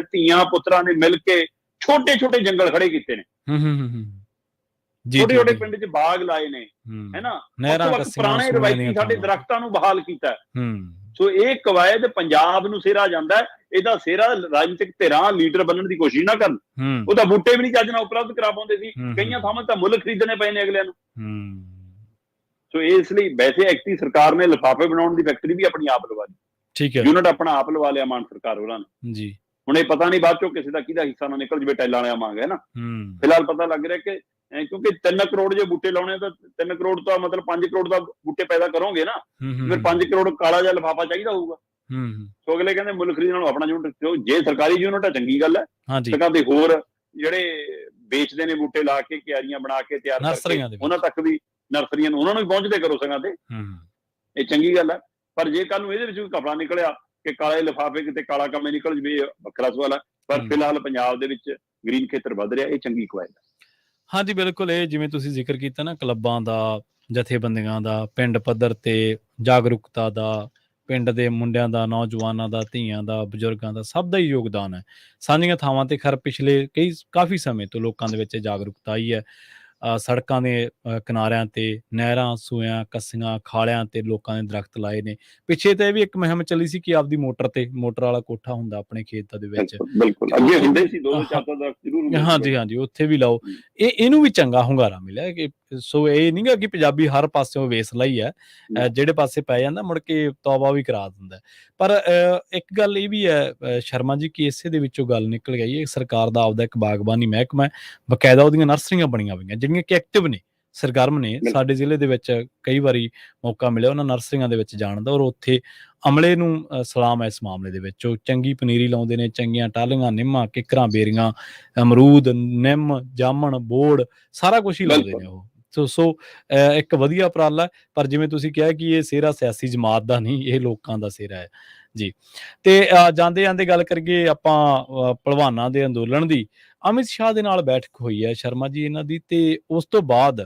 ਧੀਆਂ ਪੁੱਤਰਾਂ ਨੇ ਮਿਲ ਕੇ ਛੋਟੇ ਛੋਟੇ ਜੰਗਲ ਖੜੇ ਕੀਤੇ ਨੇ, ਛੋਟੇ ਛੋਟੇ ਪਿੰਡ 'ਚ ਬਾਗ ਲਾਏ ਨੇ, ਹੈ ਨਾ, ਪੁਰਾਣੇ ਰਵਾਇਤੀ ਸਾਡੇ ਦਰਖਤਾਂ ਨੂੰ ਬਹਾਲ ਕੀਤਾ। ਸੋ ਇਹ ਕਵਾਇਦ ਪੰਜਾਬ ਨੂੰ ਸਿਹਰਾ ਜਾਂਦਾ। ਇਹਦਾ ਸਿਹਰਾ ਰਾਜਨੀਤਿਕ ਧਿਰਾਂ ਲੀਡਰ ਬਣਨ ਦੀ ਕੋਸ਼ਿਸ਼ ਨਾ ਕਰਨ। ਉਹ ਤਾਂ ਬੂਟੇ ਵੀ ਨਹੀਂ ਚੱਜ ਨਾਲ ਉਪਲਬਧ ਕਰਾ ਪਾਉਂਦੇ ਸੀ, ਕਈਆਂ ਥਾਵਾਂ ਤਾਂ ਮੁੱਲ ਖਰੀਦਣੇ ਪਏ ਨੇ ਅਗਲਿਆਂ ਨੂੰ। ਸੋ ਇਸ ਲਈ ਵੈਸੇ ਐਕਟੀ ਸਰਕਾਰ ਨੇ ਲਿਫਾਫੇ ਬਣਾਉਣ ਦੀ ਫੈਕਟਰੀ ਵੀ ਆਪਣੀ ਆਪ ਲਵਾ ਲਈ, ਯੂਨਿਟ ਆਪਣਾ ਆਪ ਲਵਾ ਲਿਆ ਮਾਨ ਸਰਕਾਰ ਉਹਨਾਂ ਨੇ। ਹੁਣ ਇਹ ਪਤਾ ਨਹੀਂ ਬਾਅਦ ਚੋਂ ਕਿਸੇ ਦਾ ਕਿਹਦਾ ਹਿੱਸਾ ਨਾ ਨਿਕਲ ਜਵੇ, ਟੈਲਾਂ ਵਾਲਿਆਂ ਵਾਂਗ, ਹੈ ਨਾ। ਫਿਲਹਾਲ ਪਤਾ ਲੱਗ ਰਿਹਾ ਕਿ ਕਿਉਂਕਿ 3 ਕਰੋੜ ਜੇ ਬੂਟੇ ਲਾਉਣੇ ਤਾਂ 3 ਕਰੋੜ ਤਾਂ ਮਤਲਬ 5 ਕਰੋੜ ਦਾ ਬੂਟੇ ਪੈਦਾ ਕਰੋਗੇ ਨਾ, ਫਿਰ 5 ਕਰੋੜ ਕਾਲਾ ਜਿਹਾ ਲਿਫਾਫਾ ਚਾਹੀਦਾ ਹੋਊਗਾ। ਸੋ ਅਗਲੇ ਕਹਿੰਦੇ ਮੁੱਲ ਖਰੀਦਣ ਨਾਲੋਂ ਆਪਣਾ ਯੂਨਿਟ ਰੱਖਿਓ। ਜੇ ਸਰਕਾਰੀ ਯੂਨਿਟ ਹੈ ਚੰਗੀ ਗੱਲ ਹੈ, ਸਗੋਂ ਤੇ ਹੋਰ ਜਿਹੜੇ ਵੇਚਦੇ ਨੇ ਬੂਟੇ ਲਾ ਕੇ, ਕਿਆਰੀਆਂ ਬਣਾ ਕੇ ਤਿਆਰ ਕਰਕੇ, ਉਹਨਾਂ ਤੱਕ ਵੀ ਨਰਸਰੀਆਂ ਨੂੰ ਉਹਨਾਂ ਨੂੰ ਵੀ ਪਹੁੰਚਦੇ ਕਰੋ ਸਗੋਂ ਤੇ, ਇਹ ਚੰਗੀ ਗੱਲ ਹੈ। ਪਰ ਜੇ ਕੱਲ ਨੂੰ ਇਹਦੇ ਵਿੱਚ ਵੀ ਕਪੜਾ ਨਿਕਲਿਆ ਕਿ ਕਾਲੇ ਲਿਫਾਫੇ ਕਿਤੇ ਕਾਲਾ ਕੰਮ ਨਿਕਲ ਜਵੇ, ਵੱਖਰਾ ਸਵਾਲ ਹੈ। ਪਰ ਫਿਲਹਾਲ ਪੰਜਾਬ ਦੇ ਵਿੱਚ ਗ੍ਰੀਨ ਖੇਤਰ ਵੱਧ ਰਿਹਾ, ਇਹ ਚੰਗੀ ਕਵਾਇਦ ਹੈ। ਹਾਂਜੀ, ਬਿਲਕੁਲ। ਇਹ ਜਿਵੇਂ ਤੁਸੀਂ ਜ਼ਿਕਰ ਕੀਤਾ ਨਾ, ਕਲੱਬਾਂ ਦਾ, ਜਥੇਬੰਦੀਆਂ ਦਾ, ਪਿੰਡ ਪੱਧਰ ਤੇ ਜਾਗਰੂਕਤਾ ਦਾ, ਪਿੰਡ ਦੇ ਮੁੰਡਿਆਂ ਦਾ, ਨੌਜਵਾਨਾਂ ਦਾ, ਧੀਆਂ ਦਾ, ਬਜ਼ੁਰਗਾਂ ਦਾ, ਸਭ ਦਾ ਹੀ ਯੋਗਦਾਨ ਹੈ। ਸਾਂਝੀਆਂ ਥਾਵਾਂ ਤੇ ਖੈਰ ਪਿਛਲੇ ਕਾਫੀ ਸਮੇਂ ਤੋਂ ਲੋਕਾਂ ਦੇ ਵਿੱਚ ਜਾਗਰੂਕਤਾ ਆਈ ਹੈ। ਸੜਕਾਂ ਦੇ ਕਿਨਾਰਿਆਂ ਤੇ, ਨਹਿਰਾਂ, ਸੂਇਆਂ, ਕੱਸੀਆਂ, ਖਾਲਿਆਂ ਤੇ ਲੋਕਾਂ ਨੇ ਦਰਖਤ ਲਾਏ ਨੇ। ਪਿੱਛੇ ਤਾਂ ਇਹ ਵੀ ਇੱਕ ਮੁਹਿੰਮ ਚੱਲੀ ਸੀ ਕਿ ਆਪਦੀ ਮੋਟਰ ਵਾਲਾ ਕੋਠਾ ਹੁੰਦਾ ਆਪਣੇ ਖੇਤ ਦੇ ਵਿੱਚ, ਹਾਂਜੀ, ਉੱਥੇ ਵੀ ਲਾਓ। ਇਹਨੂੰ ਵੀ ਚੰਗਾ ਹੁੰਗਾਰਾ ਮਿਲਿਆ ਕਿ ਸੋ ਇਹ ਨਹੀਂ ਗਾ ਕਿ ਪੰਜਾਬੀ ਹਰ ਪਾਸਿਓਂ ਵੇਸਲਾ ਹੀ ਹੈ, ਜਿਹੜੇ ਪਾਸੇ ਪੈ ਜਾਂਦਾ ਮੁੜ ਕੇ ਤੌਬਾ ਵੀ ਕਰਾ ਦਿੰਦਾ। ਪਰ ਇੱਕ ਗੱਲ ਇਹ ਵੀ ਹੈ ਸ਼ਰਮਾ ਜੀ ਕਿ ਇਸੇ ਦੇ ਵਿੱਚੋਂ ਗੱਲ ਨਿਕਲ ਗਈ ਹੈ, ਸਰਕਾਰ ਦਾ ਆਪਦਾ ਇੱਕ ਬਾਗਬਾਨੀ ਮਹਿਕਮਾ ਹੈ, ਬਕਾਇਦਾ ਉਹਦੀਆਂ ਨਰਸਰੀਆਂ ਬਣੀਆਂ ਹੋਈਆਂ ਜਿਹੜੀਆਂ ਕਿ ਐਕਟਿਵ ਨੇ, ਸਰਗਰਮ ਨੇ। ਸਾਡੇ ਜ਼ਿਲ੍ਹੇ ਦੇ ਵਿੱਚ ਕਈ ਵਾਰੀ ਮੌਕਾ ਮਿਲਿਆ ਉਹਨਾਂ ਨਰਸਰੀਆਂ ਦੇ ਵਿੱਚ ਜਾਣ ਦਾ, ਔਰ ਉੱਥੇ ਅਮਲੇ ਨੂੰ ਸਲਾਮ ਹੈ ਇਸ ਮਾਮਲੇ ਦੇ ਵਿੱਚ। ਉਹ ਚੰਗੀ ਪਨੀਰੀ ਲਾਉਂਦੇ ਨੇ, ਚੰਗੀਆਂ ਟਾਹਲੀਆਂ, ਨਿੰਮਾਂ, ਕਿੱਕਰਾਂ, ਬੇਰੀਆਂ, ਅਮਰੂਦ, ਨਿੰਮ, ਜਾਮਣ, ਬੋੜ, ਸਾਰਾ ਕੁਛ ਹੀ ਲਾਉਂਦੇ ਨੇ ਉਹ। ਸੋ ਇੱਕ ਵਧੀਆ ਉਪਰਾਲਾ। ਪਰ ਜਿਵੇਂ ਤੁਸੀਂ ਕਿਹਾ ਕਿ ਇਹ ਸਿਹਰਾ ਸਿਆਸੀ ਜਮਾਤ ਦਾ ਨਹੀਂ, ਇਹ ਲੋਕਾਂ ਦਾ ਸਿਹਰਾ ਹੈ ਜੀ। ਤੇ ਜਾਂਦੇ ਜਾਂਦੇ ਗੱਲ ਕਰੀਏ ਆਪਾਂ ਭਲਵਾਨਾਂ ਦੇ ਅੰਦੋਲਨ ਦੀ। ਅਮਿਤ ਸ਼ਾਹ ਦੇ ਨਾਲ ਬੈਠਕ ਹੋਈ ਹੈ ਸ਼ਰਮਾ ਜੀ ਇਹਨਾਂ ਦੀ, ਤੇ ਉਸ ਤੋਂ ਬਾਅਦ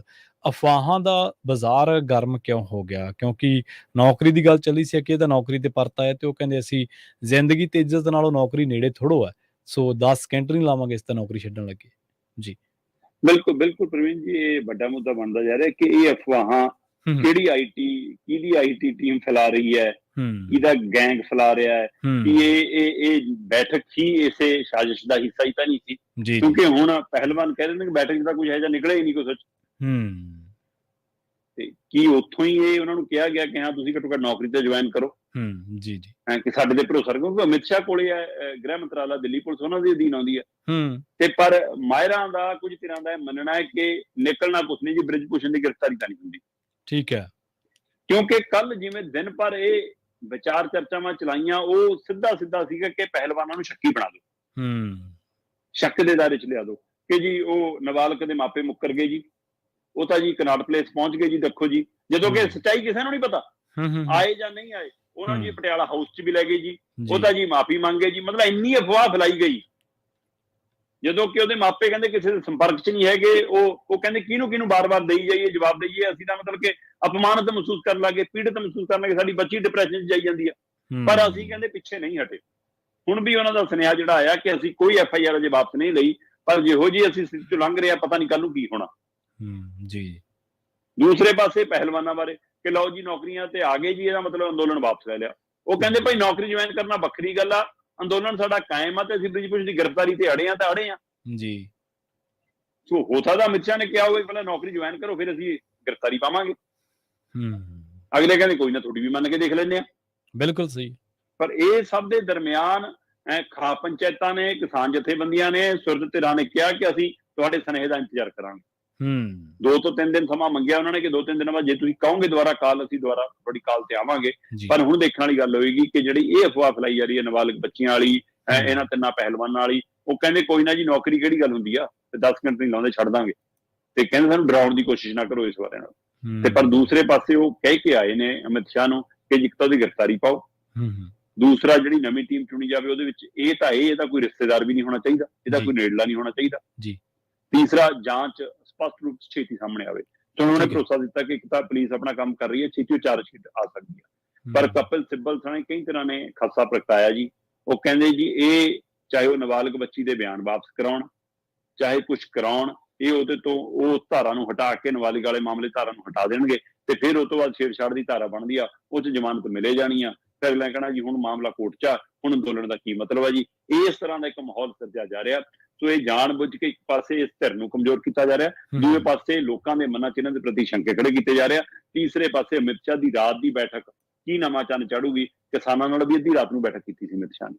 ਅਫਵਾਹਾਂ ਦਾ ਬਾਜ਼ਾਰ ਗਰਮ ਕਿਉਂ ਹੋ ਗਿਆ? ਕਿਉਂਕਿ ਨੌਕਰੀ ਦੀ ਗੱਲ ਚੱਲੀ ਸੀ ਕਿ ਇਹਦਾ ਨੌਕਰੀ ਤੇ ਪਰਤ ਆਇਆ, ਤੇ ਉਹ ਕਹਿੰਦੇ ਅਸੀਂ ਜ਼ਿੰਦਗੀ ਤੇ ਇੱਜ਼ਤ ਨਾਲੋਂ ਨੌਕਰੀ ਨੇੜੇ ਥੋੜ੍ਹੋ ਹੈ, ਸੋ 10 ਸਕਿੰਟ ਨਹੀਂ ਲਾਵਾਂਗੇ ਇਸ ਤਾਂ ਨੌਕਰੀ ਛੱਡਣ ਲੱਗੇ ਜੀ। ਬਿਲਕੁਲ ਪ੍ਰਵੀਨ ਜੀ, ਇਹ ਵੱਡਾ ਮੁੱਦਾ ਬਣਦਾ ਜਾ ਰਿਹਾ ਕਿ ਇਹ ਅਫਵਾਹਾਂ ਕਿਹਦੀ ਆਈਟੀ ਟੀਮ ਫੈਲਾ ਰਹੀ ਹੈ, ਕਿਹਦਾ ਗੈਂਗ ਫੈਲਾ ਰਿਹਾ ਹੈ, ਕਿ ਇਹ ਬੈਠਕ ਹੀ ਇਸੇ ਸਾਜ਼ਿਸ਼ ਦਾ ਹਿੱਸਾ ਹੀ ਤਾਂ ਨਹੀਂ ਸੀ। ਕਿਉਂਕਿ ਹੁਣ ਪਹਿਲਵਾਨ ਕਹਿ ਰਹੇ ਨੇ ਕਿ ਬੈਠਕ ਦਾ ਕੁਝ ਇਹੋ ਜਿਹਾ ਨਿਕਲਿਆ ਹੀ ਨਹੀਂ ਕੋਈ ਸੱਚ। ਤੇ ਕੀ ਉੱਥੋਂ ਹੀ ਇਹ ਉਹਨਾਂ ਨੂੰ ਕਿਹਾ ਗਿਆ ਕਿ ਹਾਂ ਤੁਸੀਂ ਘੱਟੋ ਘੱਟ ਨੌਕਰੀ ਤੇ ਜੁਆਇਨ ਕਰੋ, ਕਿ ਸਾਡੇ ਤੇ ਭਰੋਸਾ ਰੱਖੋ? ਕਿਉਂਕਿ ਅਮਿਤ ਸ਼ਾਹ ਕੋਲੇ ਹੈ ਗ੍ਰਹਿ ਮੰਤਰਾਲਾ, ਦਿੱਲੀ ਪੁਲਿਸ ਉਹਨਾਂ ਦੇ ਅਧੀਨ ਆਉਂਦੀ ਹੈ। ਤੇ ਪਰ ਮਾਹਿਰਾਂ ਦਾ, ਕੁਝ ਧਿਰਾਂ ਦਾ ਮੰਨਣਾ ਹੈ ਕਿ ਨਿਕਲਣਾ ਕੁਛ ਨਹੀਂ ਜੀ, ਬ੍ਰਿਜ ਭੂਸ਼ਣ ਦੀ ਗ੍ਰਿਫਤਾਰੀ ਤਾਂ ਨਹੀਂ ਹੁੰਦੀ। ਠੀਕ ਹੈ, ਕਿਉਂਕਿ ਕੱਲ ਜਿਵੇਂ ਦਿਨ ਭਰ ਇਹ ਵਿਚਾਰ ਚਰਚਾਵਾਂ ਚਲਾਈਆਂ, ਉਹ ਸਿੱਧਾ ਸੀਗਾ ਕਿ ਪਹਿਲਵਾਨਾਂ ਨੂੰ ਸ਼ੱਕੀ ਬਣਾ ਦਿਓ, ਸ਼ੱਕ ਦੇ ਦਾਇਰੇ ਚ ਲਿਆ ਦਿਓ ਕਿ ਜੀ ਉਹ ਨਾਬਾਲਗ ਦੇ ਮਾਪੇ ਮੁੱਕਰ ਗਏ ਜੀ, ਉਹ ਤਾਂ ਜੀ ਕਨਾਟ ਪਲੇਸ ਪਹੁੰਚ ਗਏ ਜੀ, ਦੇਖੋ ਜੀ, ਜਦੋਂ ਕਿ ਸੱਚਾਈ ਕਿਸੇ ਨੂੰ ਨਹੀਂ ਪਤਾ। ਆਏ ਜਾਂ ਨਹੀਂ ਆਏ, ਉਹਨਾਂ ਨੂੰ ਜੀ ਪਟਿਆਲਾ ਹਾਊਸ 'ਚ ਵੀ ਲੈ ਗਏ ਜੀ, ਉਹ ਤਾਂ ਜੀ ਮਾਫੀ ਮੰਗੇ ਜੀ। ਮਤਲਬ ਇੰਨੀ ਅਫਵਾਹ ਫੈਲਾਈ ਗਈ, ਜਦੋਂ ਕਿ ਉਹਦੇ ਮਾਪੇ ਕਹਿੰਦੇ ਕਿਸੇ ਦੇ ਸੰਪਰਕ 'ਚ ਨਹੀਂ ਹੈਗੇ। ਉਹ ਕਹਿੰਦੇ ਕਿਹਨੂੰ ਬਾਰ-ਬਾਰ ਦੇਈ ਜਾਈਏ, ਜਵਾਬ ਦੇਈਏ, ਅਸੀਂ ਤਾਂ ਮਤਲਬ ਕਿ ਅਪਮਾਨਿਤ ਮਹਿਸੂਸ ਕਰਨ ਲੱਗੇ, ਪੀੜਤ ਮਹਿਸੂਸ ਕਰਨ ਲੱਗੇ, ਸਾਡੀ ਬੱਚੀ ਡਿਪਰੈਸ਼ਨ 'ਚ ਜਾਈ ਜਾਂਦੀ ਆ। ਪਰ ਅਸੀਂ ਕਹਿੰਦੇ ਪਿੱਛੇ ਨਹੀਂ ਹਟੇ। ਹੁਣ ਵੀ ਉਹਨਾਂ ਦਾ ਸੁਨੇਹਾ ਜਿਹੜਾ ਆਇਆ ਕਿ ਅਸੀਂ ਕੋਈ FIR ਅਜੇ ਵਾਪਸ ਨਹੀਂ ਲਈ, ਪਰ ਜਿਹੋ ਜੀ ਅਸੀਂ ਸਥਿਤੀ 'ਚੋਂ ਲੰਘ ਰਹੇ ਆ, ਪਤਾ ਨਹੀਂ ਕੱਲ ਨੂੰ ਕੀ ਹੋਣਾ। ਜੀ। ਦੂਸਰੇ ਪਾਸੇ ਪਹਿਲਵਾਨਾਂ ਬਾਰੇ ਕਿ ਲਓ ਜੀ ਨੌਕਰੀਆਂ ਤੇ ਆ ਗਏ ਜੀ, ਇਹਦਾ ਮਤਲਬ ਅੰਦੋਲਨ ਵਾਪਸ ਲੈ ਲਿਆ। ਉਹ ਕਹਿੰਦੇ ਭਾਈ ਨੌਕਰੀ ਜੁਆਇਨ ਕਰਨਾ ਵੱਖਰੀ ਗੱਲ ਆ, ਅੰਦੋਲਨ ਸਾਡਾ ਕਾਇਮ ਆ ਤੇ ਅਸੀਂ ਬ੍ਰਿਜਭੂਸ਼ਣ ਦੀ ਗ੍ਰਿਫਤਾਰੀ ਤੇ ਅੜੇ ਆ ਤਾਂ ਅੜੇ ਆ ਜੀ। ਸੋ ਹੋ ਸਕਦਾ ਅਮਿਤ ਸ਼ਾਹ ਨੇ ਕਿਹਾ ਹੋਵੇ ਪਹਿਲਾਂ ਨੌਕਰੀ ਜੁਆਇਨ ਕਰੋ, ਫਿਰ ਅਸੀਂ ਗ੍ਰਿਫਤਾਰੀ ਪਾਵਾਂਗੇ। ਅਗਲੇ ਕਹਿੰਦੇ ਕੋਈ ਨਾ, ਤੁਹਾਡੀ ਵੀ ਮੰਨ ਕੇ ਦੇਖ ਲੈਂਦੇ ਆ। ਬਿਲਕੁਲ ਸਹੀ। ਪਰ ਇਹ ਸਭ ਦੇ ਦਰਮਿਆਨ ਖਾਪ ਪੰਚਾਇਤਾਂ ਨੇ, ਕਿਸਾਨ ਜਥੇਬੰਦੀਆਂ ਨੇ, ਸੁਰਤ ਧਿਰਾਂ ਨੇ ਕਿਹਾ ਕਿ ਅਸੀਂ ਤੁਹਾਡੇ ਸੁਨੇਹੇ ਦਾ ਇੰਤਜ਼ਾਰ ਕਰਾਂਗੇ। 2 ਤੋਂ 3 ਦਿਨ ਸਮਾਂ ਮੰਗਿਆ ਉਹਨਾਂ ਨੇ ਕਿ 2-3 ਦਿਨਾਂ ਬਾਅਦ ਜੇ ਤੁਸੀਂ ਕਹੋਗੇ ਦੁਬਾਰਾ ਕਾਲ, ਅਸੀਂ ਦੁਬਾਰਾ ਤੁਹਾਡੀ ਕਾਲ ਤੇ ਆਵਾਂਗੇ। ਪਰ ਹੁਣ ਦੇਖਣ ਵਾਲੀ ਗੱਲ ਹੋਏਗੀ ਕਿ ਜਿਹੜੀ ਇਹ ਅਫਵਾਹ ਫੈਲਾਈ ਜਾ ਰਹੀ ਹੈ ਨਾਬਾਲਗ ਬੱਚਿਆਂ ਵਾਲੀ, ਇਹਨਾਂ 3 ਪਹਿਲਵਾਨਾਂ ਵਾਲੀ, ਉਹ ਕਹਿੰਦੇ ਕੋਈ ਨਾ ਜੀ ਨੌਕਰੀ ਕਿਹੜੀ ਗੱਲ ਹੁੰਦੀ ਆ, ਤੇ 10 ਘੰਟੇ ਨਹੀਂ ਲਾਉਂਦੇ, ਛੱਡ ਦਾਂਗੇ। ਤੇ ਕਹਿੰਦੇ ਸਾਨੂੰ ਡਰਾਉਣ ਦੀ ਕੋਸ਼ਿਸ਼ ਨਾ ਕਰੋ ਇਸ ਬਾਰੇ ਨਾਲ। ਤੇ ਪਰ ਦੂਸਰੇ ਪਾਸੇ ਉਹ ਕਹਿ ਕੇ ਆਏ ਨੇ ਅਮਿਤ ਸ਼ਾਹ ਨੂੰ ਕਿ ਇੱਕ ਤਾਂ ਉਹਦੀ ਗ੍ਰਿਫਤਾਰੀ ਪਾਓ, ਦੂਸਰਾ ਜਿਹੜੀ ਨਵੀਂ ਟੀਮ ਚੁਣੀ ਜਾਵੇ ਉਹਦੇ ਵਿੱਚ ਇਹਦਾ ਕੋਈ ਰਿਸ਼ਤੇਦਾਰ ਵੀ ਨਹੀਂ ਹੋਣਾ ਚਾਹੀਦਾ, ਇਹਦਾ ਕੋਈ ਨੇੜਲਾ ਨਹੀਂ ਹੋਣਾ ਚਾਹੀਦਾ। ਤੀਸਰਾ ਜਾਂਚ ਸਪਸ਼ਟ ਰੂਪ ਚ ਛੇਤੀ ਸਾਹਮਣੇ ਆਵੇ। ਤਾਂ ਉਹਨਾਂ ਨੇ ਭਰੋਸਾ ਦਿੱਤਾ ਕਿ ਇੱਕ ਤਾਂ ਪੁਲਿਸ ਆਪਣਾ ਕੰਮ ਕਰ ਰਹੀ ਹੈ, ਛੇਤੀ ਚਾਰਜ ਸ਼ੀਟ ਆ ਸਕਦੀ ਹੈ। ਪਰ ਕਪਿਲ ਸਿੱਬਲ ਸਣੇ ਕਈ ਤਰ੍ਹਾਂ ਨੇ ਖਾਸਾ ਪ੍ਰਗਟਾਇਆ ਜੀ। ਉਹ ਕਹਿੰਦੇ ਜੀ ਇਹ ਚਾਹੇ ਉਹ ਨਾਬਾਲਗ ਬੱਚੀ ਦੇ ਬਿਆਨ ਵਾਪਸ ਕਰਾਉਣ, ਚਾਹੇ ਕੁਛ ਕਰਾਉਣ, ਇਹ ਉਹਦੇ ਤੋਂ ਉਹ ਧਾਰਾ ਨੂੰ ਹਟਾ ਕੇ ਨਾਬਾਲਗ ਵਾਲੇ ਮਾਮਲੇ ਧਾਰਾ ਨੂੰ ਹਟਾ ਦੇਣਗੇ ਤੇ ਫਿਰ ਉਹ ਤੋਂ ਬਾਅਦ ਛੇੜਛਾੜ ਦੀ ਧਾਰਾ ਬਣਦੀ ਆ, ਉਹ 'ਚ ਜ਼ਮਾਨਤ ਮਿਲੇ ਜਾਣੀ ਆ। ਫਿਰ ਅਗਲਾ ਕਹਿਣਾ ਜੀ ਹੁਣ ਮਾਮਲਾ ਕੋਰਟ 'ਚ ਆ, ਹੁਣ ਅੰਦੋਲਨ ਦਾ ਕੀ ਮਤਲਬ ਹੈ ਜੀ। ਇਸ ਤਰ੍ਹਾਂ ਦਾ ਇੱਕ ਮਾਹੌਲ ਸਿਰਜਿਆ ਜਾ ਰਿਹਾ। ਸੋ ਇਹ ਜਾਣ ਬੁੱਝ ਕੇ ਇੱਕ ਪਾਸੇ ਇਸ ਧਿਰ ਨੂੰ ਕਮਜ਼ੋਰ ਕੀਤਾ ਜਾ ਰਿਹਾ, ਦੂਜੇ ਪਾਸੇ ਲੋਕਾਂ ਦੇ ਮਨਾਂ 'ਚ ਇਹਨਾਂ ਦੇ ਪ੍ਰਤੀ ਸ਼ੰਕੇ ਖੜੇ ਕੀਤੇ ਜਾ ਰਿਹਾ। ਤੀਸਰੇ ਪਾਸੇ ਅਮਿਤ ਸ਼ਾਹ ਦੀ ਰਾਤ ਦੀ ਬੈਠਕ ਕੀ ਨਵਾਂ ਚੰਨ ਚਾੜੂਗੀ। ਕਿਸਾਨਾਂ ਨਾਲ ਵੀ ਅੱਧੀ ਰਾਤ ਨੂੰ ਬੈਠਕ ਕੀਤੀ ਸੀ ਅਮਿਤ ਸ਼ਾਹ ਨੇ,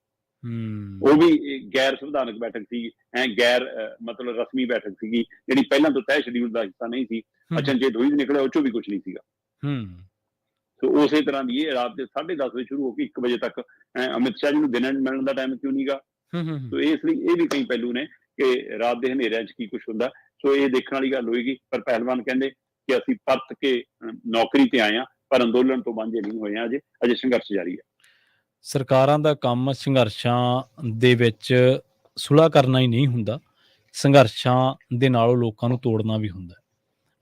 ਉਹ ਵੀ ਗੈਰ ਸੰਵਿਧਾਨਕ ਬੈਠਕ ਸੀ, ਗੈਰ ਮਤਲਬ ਰਸਮੀ ਬੈਠਕ ਸੀਗੀ, ਜਿਹੜੀ ਪਹਿਲਾਂ ਤੋਂ ਤੈਅ ਸ਼ਡਿਊਲ ਦਾ ਹਿੱਸਾ ਨਹੀਂ ਸੀ। ਅਚਨਚੇਤ ਹੋਈ ਨਿਕਲਿਆ, ਉਹ 'ਚੋਂ ਵੀ ਕੁਛ ਨਹੀਂ ਸੀਗਾ। ਸੋ ਉਸੇ ਤਰ੍ਹਾਂ ਦੀ ਇਹ ਰਾਤ ਦੇ 10:30 ਵਜੇ ਸ਼ੁਰੂ ਹੋ ਕੇ 1 ਵਜੇ ਤੱਕ ਅਮਿਤ ਸ਼ਾਹ ਜੀ ਨੂੰ ਦਿਨ ਮਿਲਣ ਦਾ ਟਾਈਮ ਕਿਉਂ ਨਹੀਂਗਾ। ਸੋ ਇਸ ਲਈ ਇਹ ਵੀ ਕਈ ਪਹਿਲੂ ਨੇ ਕਿ ਰਾਤ ਦੇ ਹਨੇਰਿਆਂ 'ਚ ਕੀ ਕੁਛ ਹੁੰਦਾ। ਸੋ ਇਹ ਦੇਖਣ ਵਾਲੀ ਗੱਲ ਹੋਏਗੀ। ਪਰ ਪਹਿਲਵਾਨ ਕਹਿੰਦੇ ਕਿ ਅਸੀਂ ਪਰਤ ਕੇ ਨੌਕਰੀ ਤੇ ਆਏ ਹਾਂ, ਪਰ ਅੰਦੋਲਨ ਤੋਂ ਵਾਂਝੇ ਨਹੀਂ ਹੋਏ ਹਾਂ, ਅਜੇ ਸੰਘਰਸ਼ ਜਾਰੀ ਹੈ। ਸਰਕਾਰਾਂ ਦਾ ਕੰਮ ਸੰਘਰਸ਼ਾਂ ਦੇ ਵਿੱਚ ਸੁਲ੍ਹਾ ਕਰਨਾ ਹੀ ਨਹੀਂ ਹੁੰਦਾ, ਸੰਘਰਸ਼ਾਂ ਦੇ ਨਾਲੋਂ ਲੋਕਾਂ ਨੂੰ ਤੋੜਨਾ ਵੀ ਹੁੰਦਾ।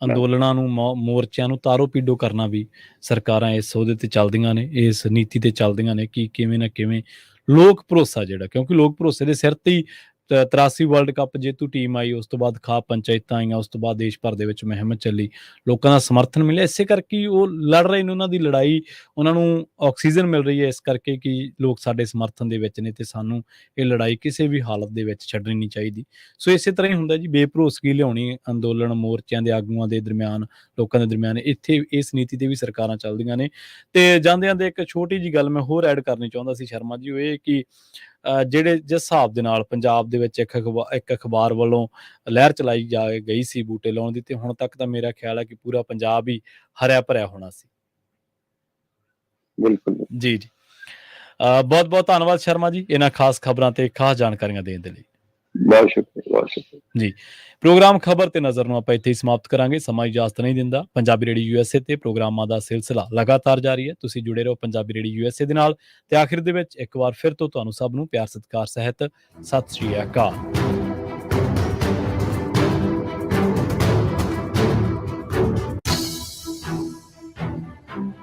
ਅੰਦੋਲਨਾਂ ਨੂੰ, ਮੋਰਚਿਆਂ ਨੂੰ ਤਾਰੋ ਪੀਡੋ ਕਰਨਾ ਵੀ ਸਰਕਾਰਾਂ ਇਸ ਉਹਦੇ ਤੇ ਚੱਲਦੀਆਂ ਨੇ, ਇਸ ਨੀਤੀ ਤੇ ਚੱਲਦੀਆਂ ਨੇ ਕਿ ਕਿਵੇਂ ਨਾ ਕਿਵੇਂ ਲੋਕ ਭਰੋਸਾ ਜਿਹੜਾ, ਕਿਉਂਕਿ ਲੋਕ ਭਰੋਸੇ ਦੇ ਸਿਰ ਤੇ ਹੀ 83 ਵਰਲਡ ਕੱਪ ਜੇਤੂ ਟੀਮ ਆਈ, ਉਸ ਤੋਂ ਬਾਅਦ ਖਾਪ ਪੰਚਾਇਤਾਂ ਆਈਆਂ, ਉਸ ਤੋਂ ਬਾਅਦ ਦੇਸ਼ ਭਰ ਦੇ ਵਿੱਚ ਮੁਹਿੰਮ ਚੱਲੀ, ਲੋਕਾਂ ਦਾ ਸਮਰਥਨ ਮਿਲਿਆ। ਇਸੇ ਕਰਕੇ ਉਹ ਲੜ ਰਹੇ ਨੇ, ਉਹਨਾਂ ਦੀ ਲੜਾਈ, ਉਹਨਾਂ ਨੂੰ ਆਕਸੀਜਨ ਮਿਲ ਰਹੀ ਹੈ ਇਸ ਕਰਕੇ ਕਿ ਲੋਕ ਸਾਡੇ ਸਮਰਥਨ ਦੇ ਵਿੱਚ ਨੇ ਤੇ ਸਾਨੂੰ ਇਹ ਲੜਾਈ ਕਿਸੇ ਵੀ ਹਾਲਤ ਦੇ ਵਿੱਚ ਛੱਡਣੀ ਨਹੀਂ ਚਾਹੀਦੀ। ਸੋ ਇਸੇ ਤਰ੍ਹਾਂ ਹੀ ਹੁੰਦਾ ਜੀ, ਬੇਭਰੋਸਗੀ ਲਿਆਉਣੀ ਅੰਦੋਲਨ ਮੋਰਚਿਆਂ ਦੇ ਆਗੂਆਂ ਦੇ ਦਰਮਿਆਨ, ਲੋਕਾਂ ਦੇ ਦਰਮਿਆਨ, ਇੱਥੇ ਇਸ ਨੀਤੀ ਤੇ ਵੀ ਸਰਕਾਰਾਂ ਚੱਲਦੀਆਂ ਨੇ। ਤੇ ਜਾਂਦੇ ਜਾਂਦੇ ਇੱਕ ਛੋਟੀ ਜਿਹੀ ਗੱਲ ਮੈਂ ਹੋਰ ਐਡ ਕਰਨੀ ਚਾਹੁੰਦਾ ਸੀ ਸ਼ਰਮਾ ਜੀ, ਉਹ ਇਹ ਕਿ ਜਿਹੜੇ ਜਿਸ ਹਿਸਾਬ ਦੇ ਨਾਲ ਪੰਜਾਬ ਦੇ ਵਿੱਚ ਇੱਕ ਅਖਬਾਰ ਵੱਲੋਂ ਲਹਿਰ ਚਲਾਈ ਜਾ ਗਈ ਸੀ ਬੂਟੇ ਲਾਉਣ ਦੀ, ਤੇ ਹੁਣ ਤੱਕ ਤਾਂ ਮੇਰਾ ਖਿਆਲ ਹੈ ਕਿ ਪੂਰਾ ਪੰਜਾਬ ਹੀ ਹਰਿਆ ਭਰਿਆ ਹੋਣਾ ਸੀ। ਬਿਲਕੁਲ ਜੀ ਜੀ, ਬਹੁਤ ਬਹੁਤ ਧੰਨਵਾਦ ਸ਼ਰਮਾ ਜੀ ਇਹਨਾਂ ਖਾਸ ਖਬਰਾਂ ਤੇ ਖਾਸ ਜਾਣਕਾਰੀਆਂ ਦੇਣ ਦੇ ਲਈ। ਬਹੁਤ ਸ਼ੁਕਰੀਆ, ਬਹੁਤ ਸ਼ੁਕਰੀਆ ਜੀ। ਪ੍ਰੋਗਰਾਮ ਖਬਰ ਤੇ ਨਜ਼ਰ ਨੂੰ ਆਪਾਂ ਇੱਥੇ ਹੀ ਸਮਾਪਤ ਕਰਾਂਗੇ, ਸਮਾਂ ਇਜਾਜ਼ਤ ਨਹੀਂ ਦਿੰਦਾ। ਪੰਜਾਬੀ ਰੇਡੀਓ USA ਤੇ ਪ੍ਰੋਗਰਾਮਾਂ ਦਾ ਸਿਲਸਿਲਾ ਲਗਾਤਾਰ ਜਾਰੀ ਹੈ। ਤੁਸੀਂ ਜੁੜੇ ਰਹੋ ਪੰਜਾਬੀ ਰੇਡੀਓ USA ਦੇ ਨਾਲ। ਤੇ ਆਖਿਰ ਦੇ ਵਿੱਚ ਇੱਕ ਵਾਰ ਫਿਰ ਤੋਂ ਤੁਹਾਨੂੰ ਸਭ ਨੂੰ ਪਿਆਰ ਸਤਿਕਾਰ ਸਹਿਤ ਸਤਿ ਸ਼੍ਰੀ ਅਕਾਲ।